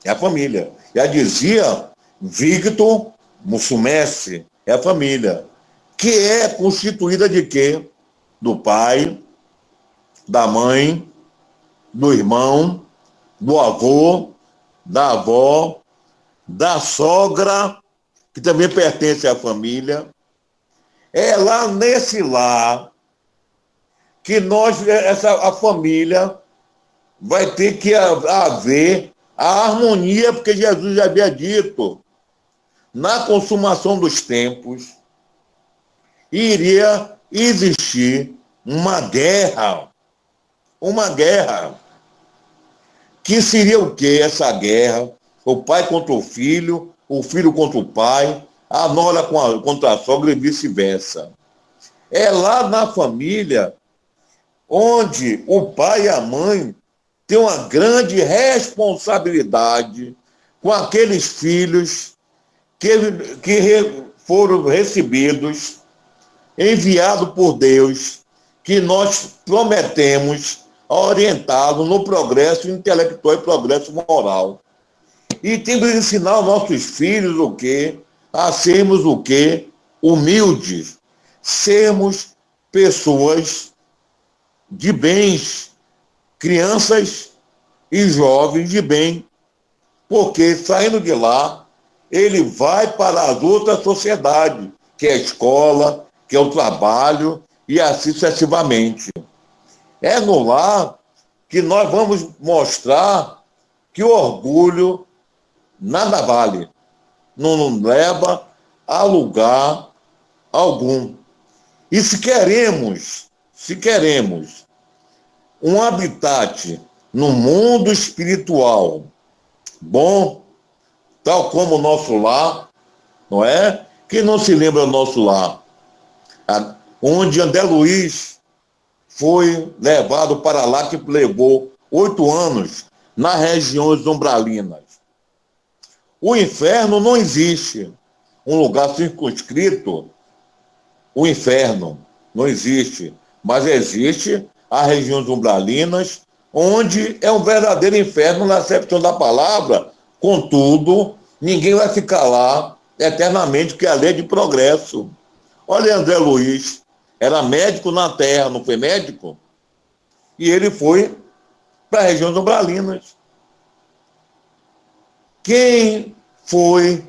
É a família. Já dizia Victor Mussumessi, é a família, que é constituída de quê? Do pai, da mãe, do irmão, do avô, da avó, da sogra, que também pertence à família. É lá nesse lar que a família vai ter que haver a harmonia, porque Jesus já havia dito, na consumação dos tempos, iria existir uma guerra. Uma guerra. Que seria o quê? Essa guerra? O pai contra o filho contra o pai, a nora contra a sogra e vice-versa. É lá na família onde o pai e a mãe têm uma grande responsabilidade com aqueles filhos que foram recebidos, enviados por Deus, que nós prometemos orientá-los no progresso intelectual e progresso moral. E temos que ensinar aos nossos filhos o quê? A sermos o quê? Humildes. Sermos pessoas de bens, crianças e jovens de bem. Porque saindo de lá, ele vai para as outras sociedades, que é a escola, que é o trabalho, e assim sucessivamente. É no lar que nós vamos mostrar que o orgulho nada vale, não nos leva a lugar algum. E se queremos um habitat no mundo espiritual bom, tal como o nosso lar, não é? Quem não se lembra do nosso lar? Onde André Luiz foi levado para lá, que levou 8 anos nas regiões umbralinas. O inferno não existe. Um lugar circunscrito, o inferno não existe. Mas existe as regiões umbralinas, onde é um verdadeiro inferno na acepção da palavra. Contudo, ninguém vai ficar lá eternamente, porque é a lei de progresso. Olha, André Luiz, era médico na terra, não foi médico? E ele foi para as regiões umbralinas. Quem foi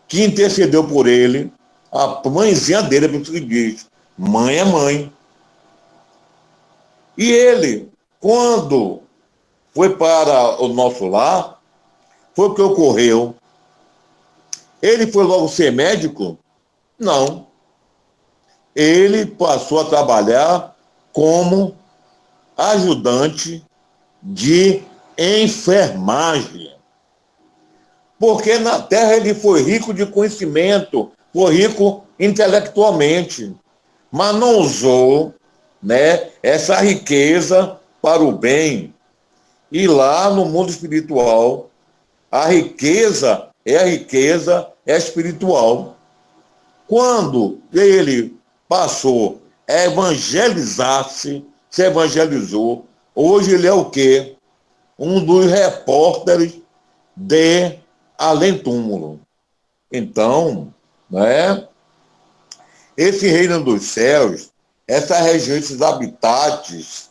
que intercedeu por ele? A mãezinha dele, por isso que diz, mãe é mãe. E ele, quando foi para o nosso lar, foi o que ocorreu. Ele foi logo ser médico? Não. Ele passou a trabalhar como ajudante de enfermagem. Porque na terra ele foi rico de conhecimento, foi rico intelectualmente, mas não usou, né, essa riqueza para o bem. E lá no mundo espiritual, a riqueza é espiritual. Quando ele passou a evangelizar-se, se evangelizou, hoje ele é o quê? Um dos repórteres de Além Túmulo. Então, né, esse reino dos céus, essa região, esses habitats,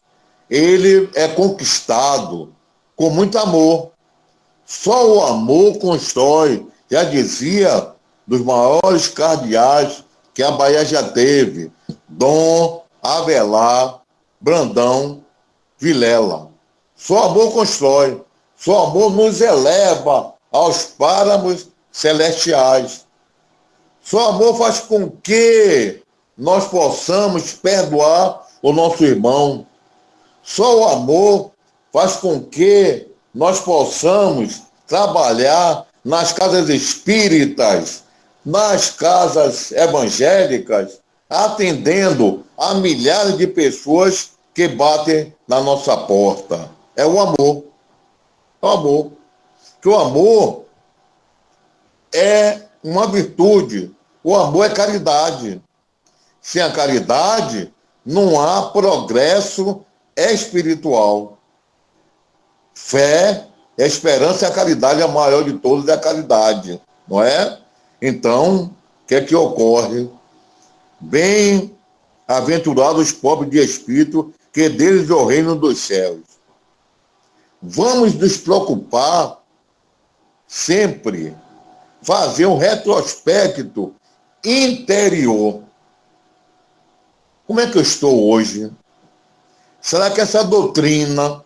ele é conquistado com muito amor. Só o amor constrói. Já dizia dos maiores cardeais que a Bahia já teve, Dom Avelar Brandão Vilela. Só amor constrói. Só amor nos eleva aos páramos celestiais. Só amor faz com que nós possamos perdoar o nosso irmão. Só o amor faz com que nós possamos trabalhar nas casas espíritas, nas casas evangélicas, atendendo a milhares de pessoas que batem na nossa porta. É o amor. É o amor. Que o amor é uma virtude. O amor é caridade. Sem a caridade, não há progresso espiritual. Fé, esperança e a caridade, a maior de todas é a caridade, não é? Então, o que é que ocorre? Bem-aventurados os pobres de espírito, que deles é o reino dos céus. Vamos nos preocupar sempre, fazer um retrospecto interior. Como é que eu estou hoje? Será que essa doutrina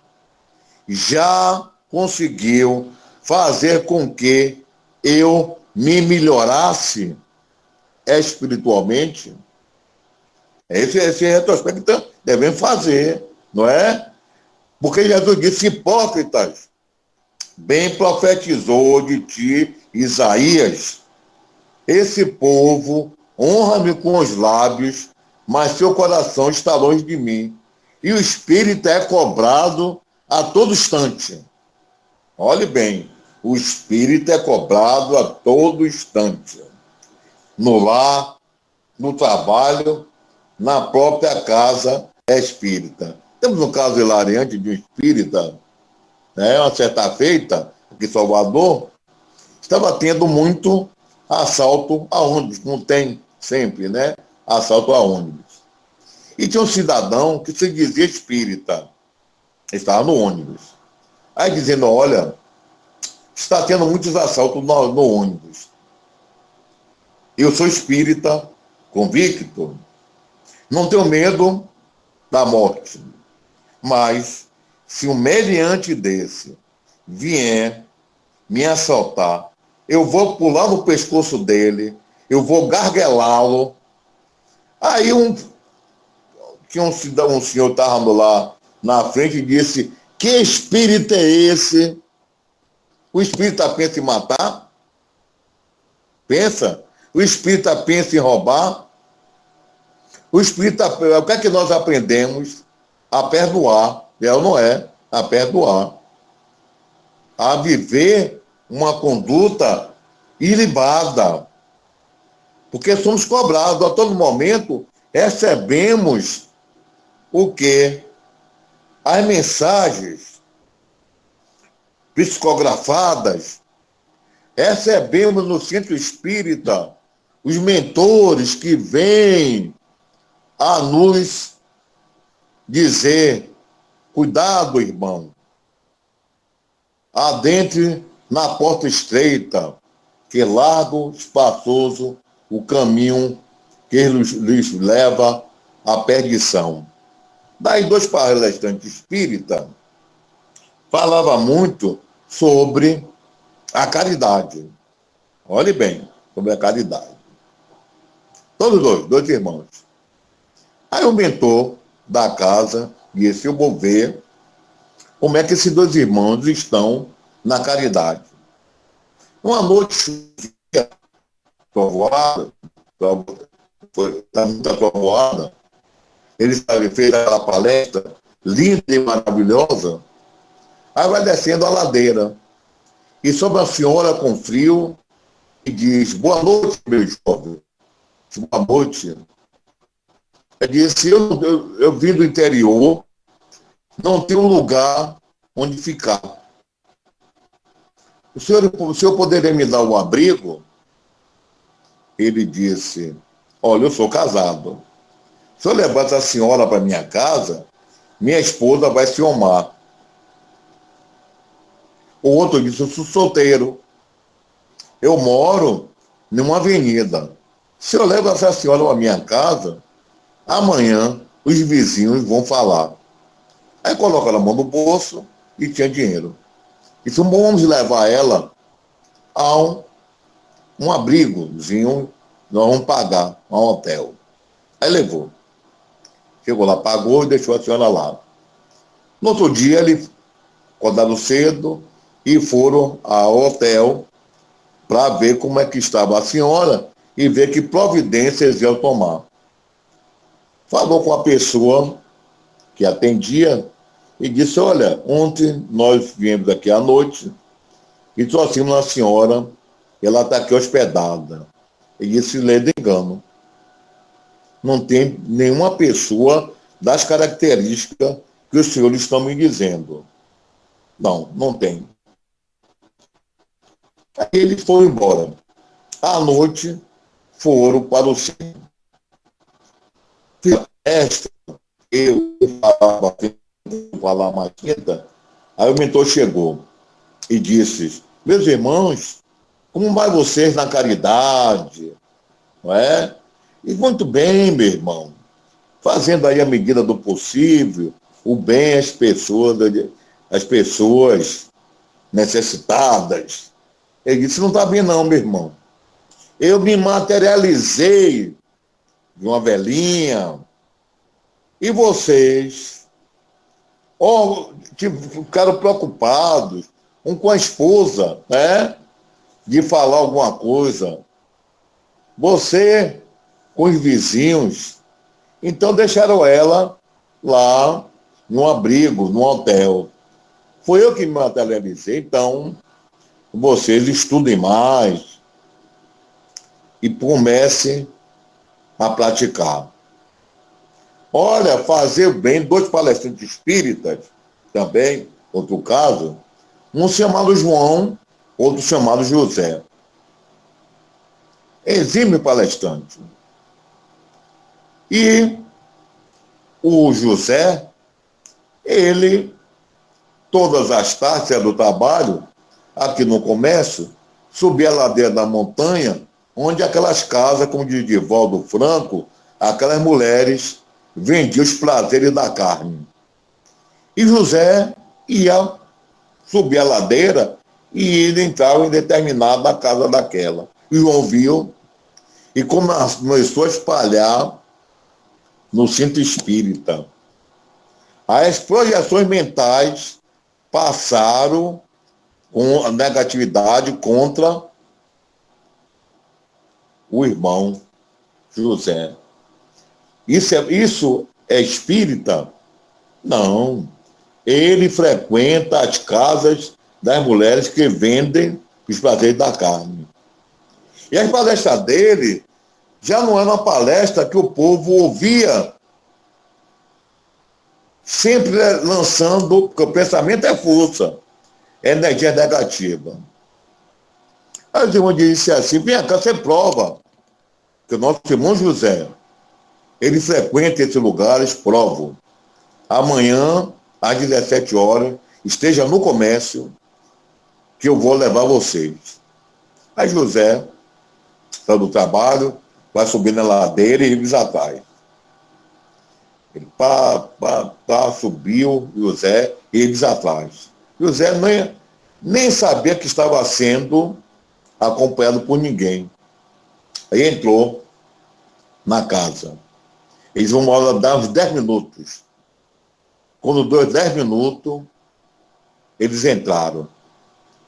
já conseguiu fazer com que eu me melhorasse espiritualmente? Esse retrospecto devemos fazer, não é? Porque Jesus disse, hipócritas, bem profetizou de ti Isaías, esse povo honra-me com os lábios, mas seu coração está longe de mim. E o espírito é cobrado a todo instante. Olhe bem, o espírito é cobrado a todo instante. No lar, no trabalho, na própria casa espírita. Temos um caso hilariante de um espírita, né, uma certa feita, aqui em Salvador, estava tendo muito assalto a ônibus, não tem sempre, né? Assalto a ônibus. E tinha um cidadão que se dizia espírita, estava no ônibus. Aí dizendo, olha, está tendo muitos assaltos no ônibus. Eu sou espírita, convicto, não tenho medo da morte. Mas, se um meliante desse vier me assaltar, eu vou pular no pescoço dele, eu vou garguelá-lo. Aí um senhor estava lá na frente e disse, que espírito é esse? O espírita pensa em matar? Pensa? O espírita pensa em roubar? O que é que nós aprendemos a perdoar, é ou não é? A perdoar, a viver uma conduta ilibada, porque somos cobrados a todo momento, recebemos o quê? As mensagens psicografadas, recebemos no centro espírita os mentores que vêm a nos dizer: cuidado, irmão, adentre na porta estreita, que largo, espaçoso o caminho que lhes leva à perdição. Daí, dois palestrantes espíritas falavam muito sobre a caridade. Olhe bem, sobre a caridade. Todos dois irmãos. Aí o mentor da casa disse: eu vou ver como é que esses dois irmãos estão na caridade. Uma noite trovoada, está muito trovoada, ele fez aquela palestra linda e maravilhosa, aí vai descendo a ladeira, e sobe uma senhora com frio e diz: boa noite, meu jovem. Boa noite. Ele disse: eu vim do interior, não tenho um lugar onde ficar. O senhor poderia me dar um abrigo? Ele disse: olha, eu sou casado. Se eu levar essa senhora para minha casa, minha esposa vai se omar. O outro disse: eu sou solteiro. Eu moro numa avenida. Se eu levo essa senhora para minha casa, amanhã os vizinhos vão falar. Aí coloca na mão do bolso e tinha dinheiro. Disse: vamos levar ela a um abrigozinho, nós vamos pagar a um hotel. Aí levou. Chegou lá, pagou e deixou a senhora lá. No outro dia, eles acordaram cedo e foram ao hotel para ver como é que estava a senhora e ver que providências iam tomar. Falou com a pessoa que atendia e disse: olha, ontem nós viemos aqui à noite e trouxemos uma senhora, ela está aqui hospedada. E disse: lê de engano. Não tem nenhuma pessoa das características que os senhores estão me dizendo. Não, não tem. Aí eles foram embora. À noite, foram para o centro. Esta, eu falar mais quinta, aí o mentor chegou e disse: meus irmãos, como vai vocês na caridade? Não é? E muito bem, meu irmão, fazendo aí a medida do possível, o bem às pessoas necessitadas. Ele disse: não está bem não, meu irmão. Eu me materializei de uma velhinha e vocês ficaram preocupados, um com a esposa, né? De falar alguma coisa. Você com os vizinhos. Então deixaram ela lá num abrigo, num hotel. Foi eu que me materializei. Então, vocês estudem mais e comecem a praticar. Olha, fazer bem, dois palestrantes espíritas, também, outro caso, um chamado João, outro chamado José. Exímio palestrante. E o José, ele, todas as tardes do trabalho, aqui no comércio, subia a ladeira da montanha, onde aquelas casas, como diz Divaldo Franco, aquelas mulheres vendiam os prazeres da carne. E José ia subir a ladeira e ele entrava em determinada casa daquela. E João viu e começou a espalhar no centro espírita. As projeções mentais passaram com a negatividade contra o irmão José. Isso é espírita? Não. Ele frequenta as casas das mulheres que vendem os prazeres da carne. E as palestras dele já não era uma palestra que o povo ouvia, sempre lançando, porque o pensamento é força, é energia negativa. Aí o irmão disse assim, vem cá, você prova que o nosso irmão José, ele frequenta esses lugares, provo. Amanhã, às 17 horas, esteja no comércio, que eu vou levar vocês. Aí José, está do trabalho, vai subir na ladeira e eles atrás. Ele subiu, José, e eles atrás. José nem sabia que estava sendo acompanhado por ninguém. Aí entrou na casa. Eles vão dar uns 10 minutos. Quando deu 10 minutos, eles entraram.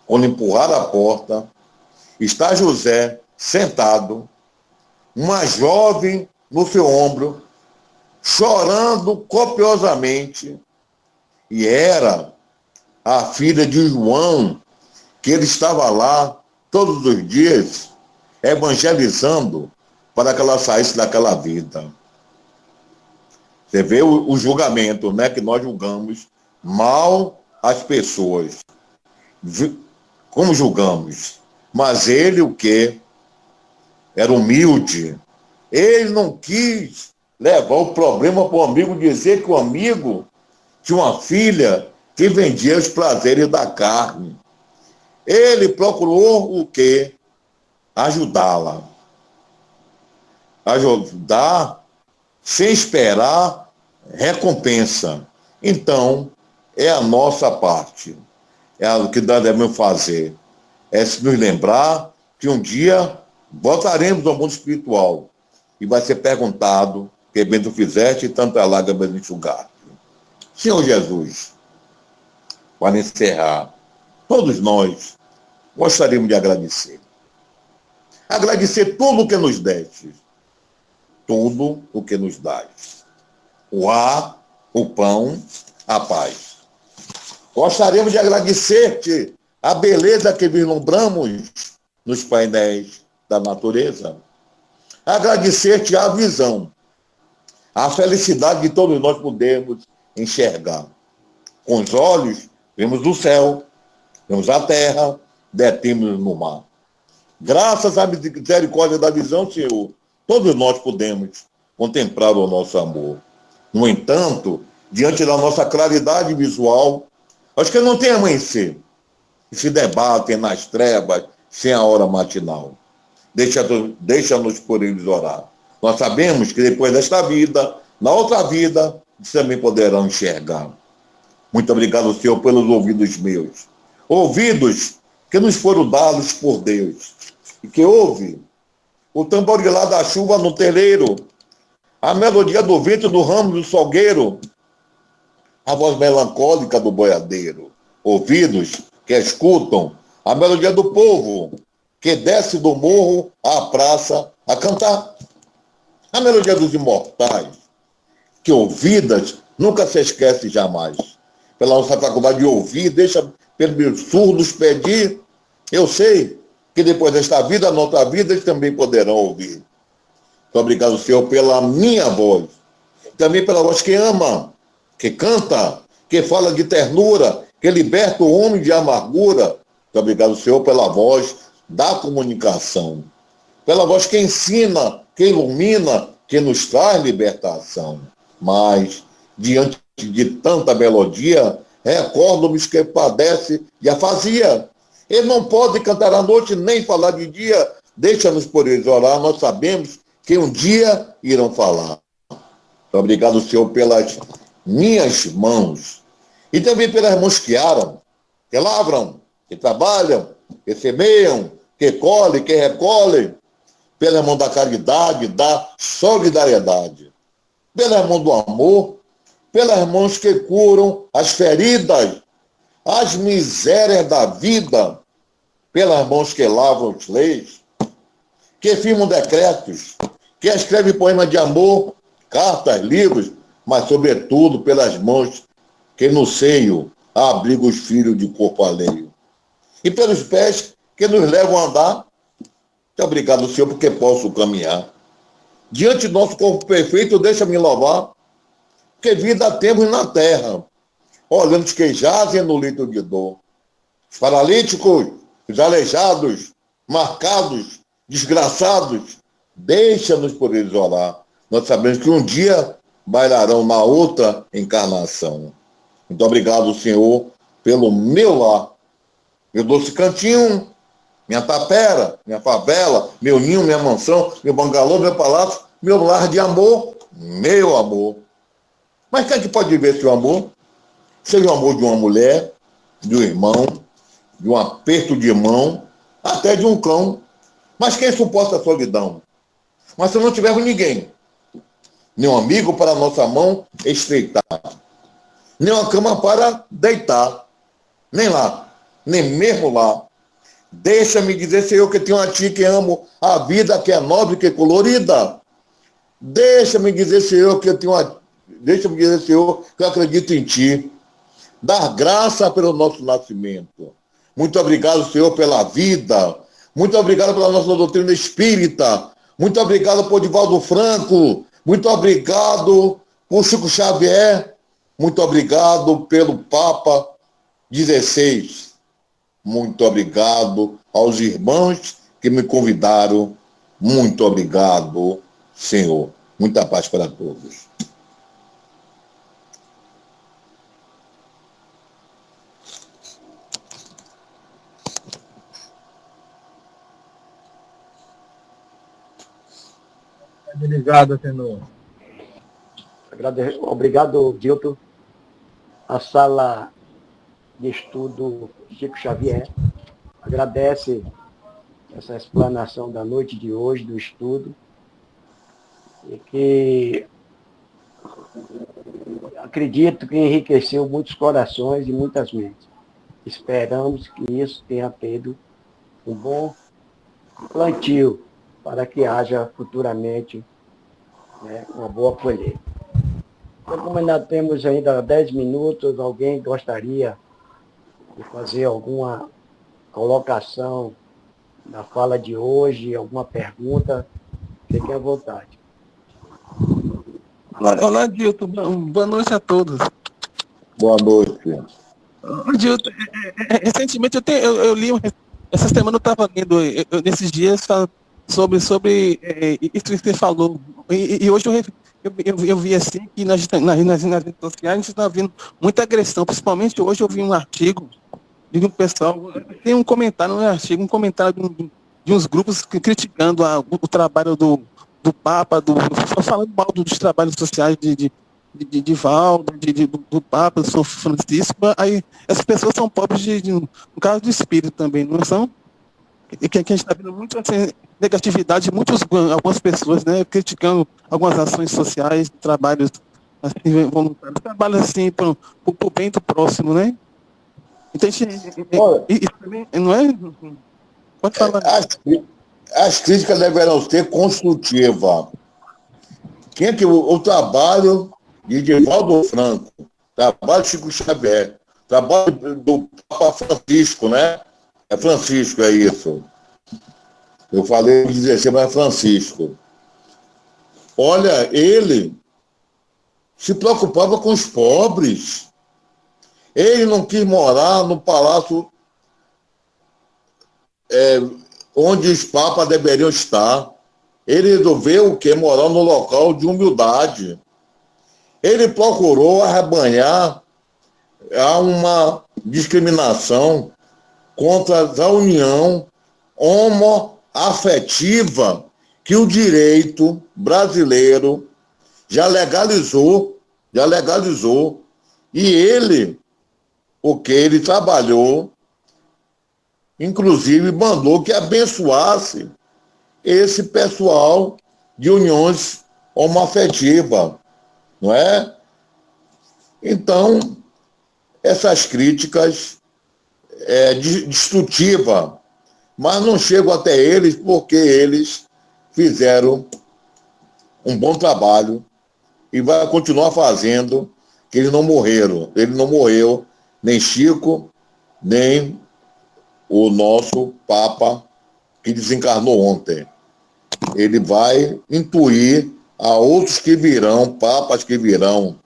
Quando empurraram a porta, está José sentado, uma jovem no seu ombro, chorando copiosamente. E era a filha de João, que ele estava lá todos os dias, evangelizando para que ela saísse daquela vida. Você vê o julgamento, né? Que nós julgamos mal as pessoas. Como julgamos? Mas ele o quê? Era humilde. Ele não quis levar o problema para o amigo, dizer que o amigo tinha uma filha que vendia os prazeres da carne. Ele procurou o quê? Ajudá-la. Ajudar sem esperar recompensa. Então, é a nossa parte. É o que nós devemos fazer. É se nos lembrar que um dia voltaremos ao mundo espiritual e vai ser perguntado que bem tu fizeste e tanta lágrima enxugaste. Senhor Jesus, para encerrar, todos nós gostaríamos de agradecer. Agradecer tudo o que nos deste. Tudo o que nos dás. O ar, o pão, a paz. Gostaríamos de agradecer-te a beleza que vislumbramos nos painéis da natureza. Agradecer-te a visão, a felicidade que todos nós podemos enxergar. Com os olhos, vemos o céu, vemos a terra, detemos no mar. Graças à misericórdia da visão, Senhor, todos nós podemos contemplar o nosso amor. No entanto, diante da nossa claridade visual, acho que não tem amanhecer. Se debatem nas trevas sem a hora matinal. Deixa-nos por eles orar. Nós sabemos que depois desta vida, na outra vida, eles também poderão enxergar. Muito obrigado, Senhor, pelos ouvidos meus. Ouvidos que nos foram dados por Deus. E que ouve o tamborilar da chuva no terreiro, a melodia do vento do ramo do salgueiro, a voz melancólica do boiadeiro. Ouvidos que escutam a melodia do povo, que desce do morro à praça a cantar. A melodia dos imortais, que ouvidas nunca se esquece jamais. Pela nossa faculdade de ouvir, deixa pelos surdos pedir. Eu sei que depois desta vida, na outra vida, eles também poderão ouvir. Muito obrigado, Senhor, pela minha voz. Também pela voz que ama, que canta, que fala de ternura, que liberta o homem de amargura. Muito obrigado, Senhor, pela voz da comunicação. Pela voz que ensina, que ilumina, que nos traz libertação. Mas, diante de tanta melodia, recordo-me que padece de afasia. Ele não pode cantar à noite nem falar de dia. Deixa-nos por eles orar. Nós sabemos que um dia irão falar. Muito obrigado, Senhor, pelas minhas mãos. E também pelas mãos que aram, que lavram, que trabalham, que semeiam, que colhem, que recolhem. Pela mão da caridade, da solidariedade. Pela mão do amor, pelas mãos que curam as feridas, as misérias da vida, pelas mãos que lavam os leis, que firmam decretos, que escrevem poemas de amor, cartas, livros, mas, sobretudo, pelas mãos que no seio abriga os filhos de corpo alheio. E pelos pés que nos levam a andar, muito obrigado, Senhor, porque posso caminhar. Diante do nosso corpo perfeito, deixa-me louvar, porque vida temos na terra, olhando os que jazem no leito de dor. Os paralíticos, os aleijados, marcados, desgraçados, deixa-nos por eles orar. Nós sabemos que um dia bailarão na outra encarnação. Muito obrigado, Senhor, pelo meu lar, meu doce cantinho, minha tapera, minha favela, meu ninho, minha mansão, meu bangalô, meu palácio, meu lar de amor, meu amor. Mas quem é que pode viver seu amor? Seja o amor de uma mulher, de um irmão, de um aperto de mão, até de um cão. Mas quem suporta a solidão? Mas se não tivermos ninguém, nem um amigo para a nossa mão estreitar, nem uma cama para deitar, nem lá, nem mesmo lá. Deixa-me dizer, Senhor, que tenho a Ti que amo a vida, que é nobre, que é colorida. Deixa-me dizer, Senhor, que deixa-me dizer, Senhor, que eu acredito em Ti. Dar graça pelo nosso nascimento. Muito obrigado, Senhor, pela vida. Muito obrigado pela nossa doutrina espírita. Muito obrigado por Divaldo Franco. Muito obrigado por Chico Xavier. Muito obrigado pelo Papa 16. Muito obrigado aos irmãos que me convidaram. Muito obrigado, Senhor. Muita paz para todos. Obrigado, Tenor. Obrigado, Dilton. A sala de estudo Chico Xavier agradece essa explanação da noite de hoje, do estudo, e que acredito que enriqueceu muitos corações e muitas mentes. Esperamos que isso tenha tido um bom plantio para que haja futuramente, né, uma boa colheita. Então, como ainda temos ainda 10 minutos, alguém gostaria de fazer alguma colocação na fala de hoje, alguma pergunta, fiquem à vontade. Olá, Dilton. Boa noite a todos. Boa noite. Dilton, recentemente eu li, essa semana eu estava lendo, nesses dias, sobre isso que você falou. E hoje eu vi assim que nas redes sociais a gente está vendo muita agressão. Principalmente hoje eu vi um artigo de um pessoal, tem um comentário no artigo, um comentário de uns grupos criticando o trabalho do Papa, falando mal dos trabalhos sociais de Valdo, do Papa, do São Francisco. Aí essas pessoas são pobres no caso do espírito também, não são? E que a gente está vendo muito assim, negatividade, algumas pessoas, né, criticando algumas ações sociais, trabalhos assim, voluntários, trabalhos assim para o bem do próximo, né? Então, isso também, não é? Pode falar. As críticas deverão ser construtivas. Quem é que o trabalho de Divaldo Franco, trabalho de Chico Xavier, trabalho do Papa Francisco, né? É Francisco, é isso. Eu falei 16, mas é Francisco. Olha, ele se preocupava com os pobres. Ele não quis morar no palácio onde os papas deveriam estar. Ele resolveu o quê? Morar no local de humildade. Ele procurou arrebanhar uma discriminação contra a união homoafetiva que o direito brasileiro já legalizou. E ele, porque ele trabalhou, inclusive mandou que abençoasse esse pessoal de uniões homoafetivas, não é? Então, essas críticas destrutivas, mas não chegam até eles porque eles fizeram um bom trabalho e vai continuar fazendo que eles não morreram. Ele não morreu, nem Chico, nem o nosso Papa, que desencarnou ontem. Ele vai intuir a outros que virão, papas que virão,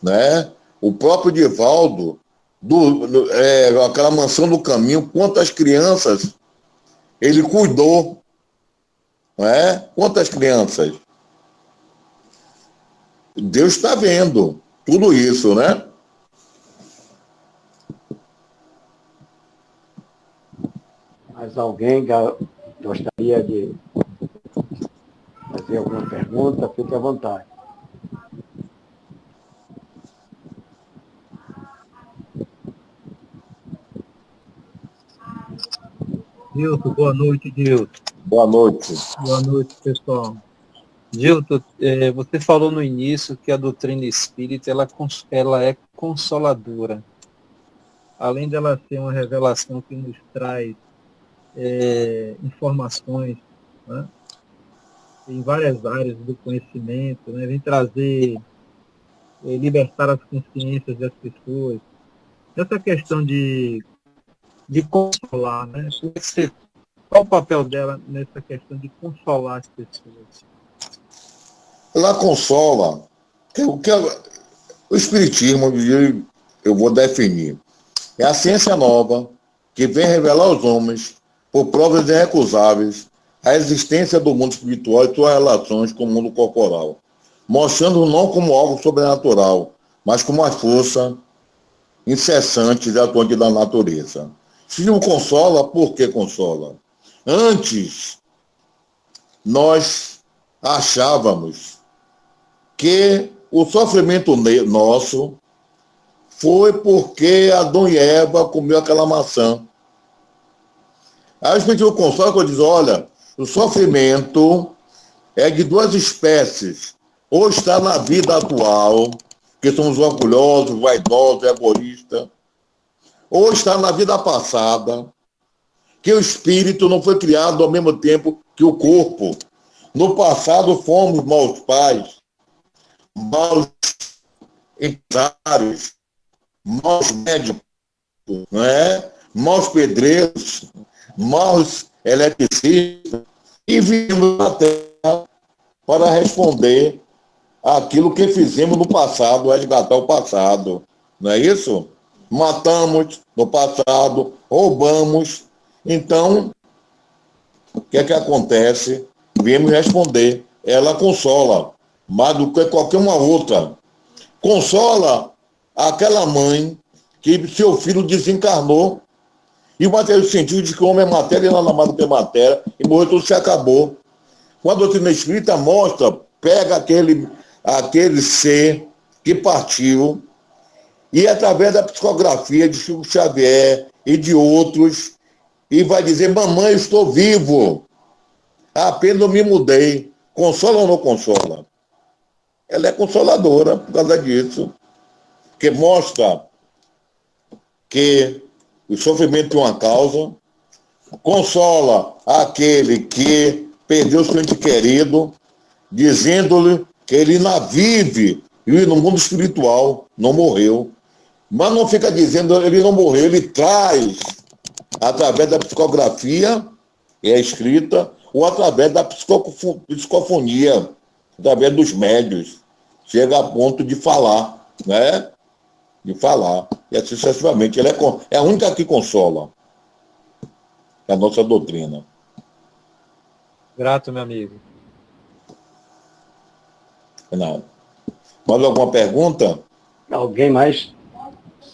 né? O próprio Divaldo, aquela mansão do caminho, quantas crianças ele cuidou, né? Quantas crianças? Deus está vendo tudo isso, né? Mas alguém gostaria de fazer alguma pergunta? Fique à vontade. Dilton, boa noite, Dilton. Boa noite. Boa noite, pessoal. Dilton, você falou no início que a doutrina espírita ela é consoladora. Além dela ser uma revelação que nos traz informações, né, em várias áreas do conhecimento, né, vem trazer, libertar as consciências das pessoas. Essa questão de consolar, né? Qual o papel dela nessa questão de consolar as pessoas? Ela consola. O Espiritismo, eu vou definir, é a ciência nova que vem revelar aos homens, por provas irrecusáveis, a existência do mundo espiritual e suas relações com o mundo corporal, mostrando não como algo sobrenatural, mas como a força incessante e atuante da natureza. Se não consola, por que consola? Antes, nós achávamos que o sofrimento nosso foi porque Adão e Eva comeu aquela maçã. Aí o Espiritismo consola quando diz, olha, o sofrimento é de duas espécies. Ou está na vida atual, que somos orgulhosos, vaidosos, egoístas, ou está na vida passada, que o espírito não foi criado ao mesmo tempo que o corpo. No passado fomos maus pais, maus empresários, maus médicos, não é? Maus pedreiros, maus eletricistas, e viemos na Terra para responder àquilo que fizemos no passado, resgatar o passado. Não é isso? Matamos no passado, roubamos. Então, o que é que acontece? Viemos responder. Ela consola, mais do que qualquer uma outra. Consola aquela mãe que seu filho desencarnou e o material científico diz que o homem é matéria e nada mais do que matéria e morreu, tudo se acabou. Quando a doutrina espírita mostra, pega aquele ser que partiu e através da psicografia de Chico Xavier e de outros, e vai dizer, mamãe, eu estou vivo, apenas eu me mudei. Consola ou não consola? Ela é consoladora por causa disso, porque mostra que o sofrimento tem uma causa, consola aquele que perdeu seu ente querido, dizendo-lhe que ele ainda vive e no mundo espiritual não morreu. Mas não fica dizendo ele não morreu, ele traz, através da psicografia, é escrita, ou através da psicofonia, através dos médios, chega a ponto de falar, né? De falar. E assim sucessivamente. Ela é a única que consola. É a nossa doutrina. Grato, meu amigo. Não. Mais alguma pergunta? Alguém mais?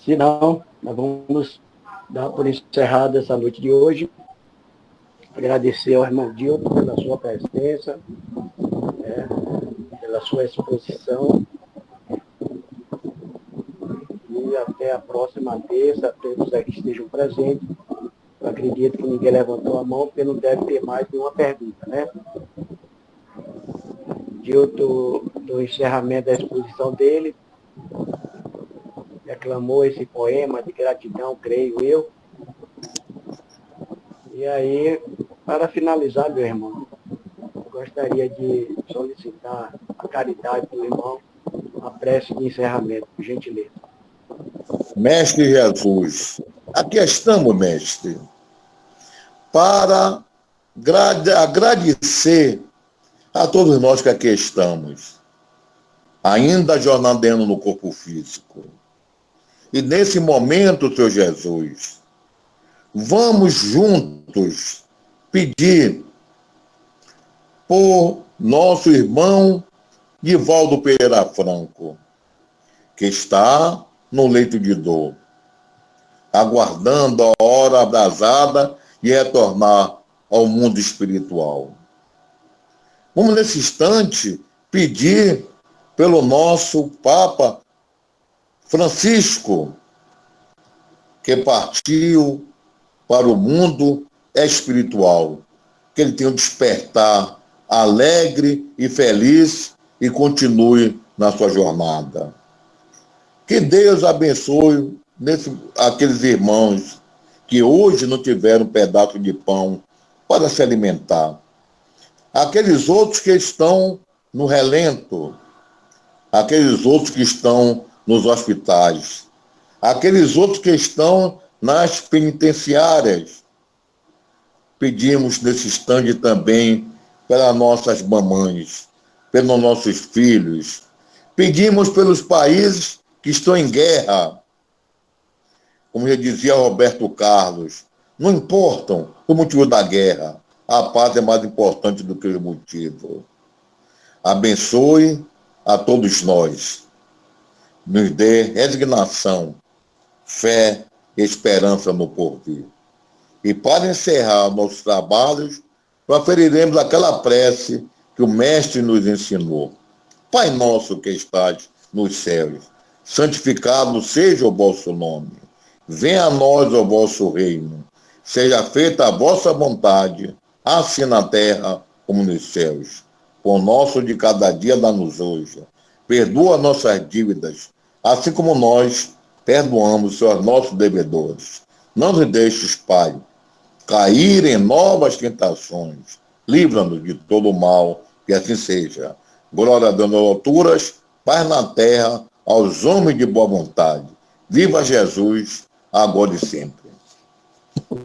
Se não, nós vamos dar por encerrada essa noite de hoje. Agradecer ao irmão Dilton pela sua presença, pela sua exposição. E até a próxima terça, todos aqui estejam presentes. Eu acredito que ninguém levantou a mão, porque não deve ter mais nenhuma pergunta, né? Dilton, do encerramento da exposição dele, declamou esse poema de gratidão, creio eu. E aí, para finalizar, meu irmão, eu gostaria de solicitar a caridade do irmão a prece de encerramento, por gentileza. Mestre Jesus, aqui estamos, mestre, para agradecer a todos nós que aqui estamos, ainda jornaleando no corpo físico. E nesse momento, Senhor Jesus, vamos juntos pedir por nosso irmão Divaldo Pereira Franco, que está no leito de dor, aguardando a hora abrasada e retornar ao mundo espiritual. Vamos, nesse instante, pedir pelo nosso Papa Francisco, que partiu para o mundo espiritual, que ele tenha um despertar alegre e feliz e continue na sua jornada. Que Deus abençoe aqueles irmãos que hoje não tiveram um pedaço de pão para se alimentar. Aqueles outros que estão no relento, aqueles outros que estão nos hospitais, aqueles outros que estão nas penitenciárias. Pedimos nesse instante também pelas nossas mamães, pelos nossos filhos. Pedimos pelos países que estão em guerra. Como já dizia Roberto Carlos, não importam o motivo da guerra, a paz é mais importante do que o motivo. Abençoe a todos nós. Nos dê resignação, fé e esperança no porvir. E para encerrar nossos trabalhos, proferiremos aquela prece que o Mestre nos ensinou. Pai nosso que estás nos céus, santificado seja o vosso nome. Venha a nós o vosso reino. Seja feita a vossa vontade, assim na terra como nos céus. O nosso de cada dia dá-nos hoje. Perdoa nossas dívidas, assim como nós perdoamos os nossos devedores. Não nos deixes, Pai, cair em novas tentações. Livra-nos de todo o mal, que assim seja. Glória a Deus nas alturas, paz na terra, aos homens de boa vontade. Viva Jesus, agora e sempre.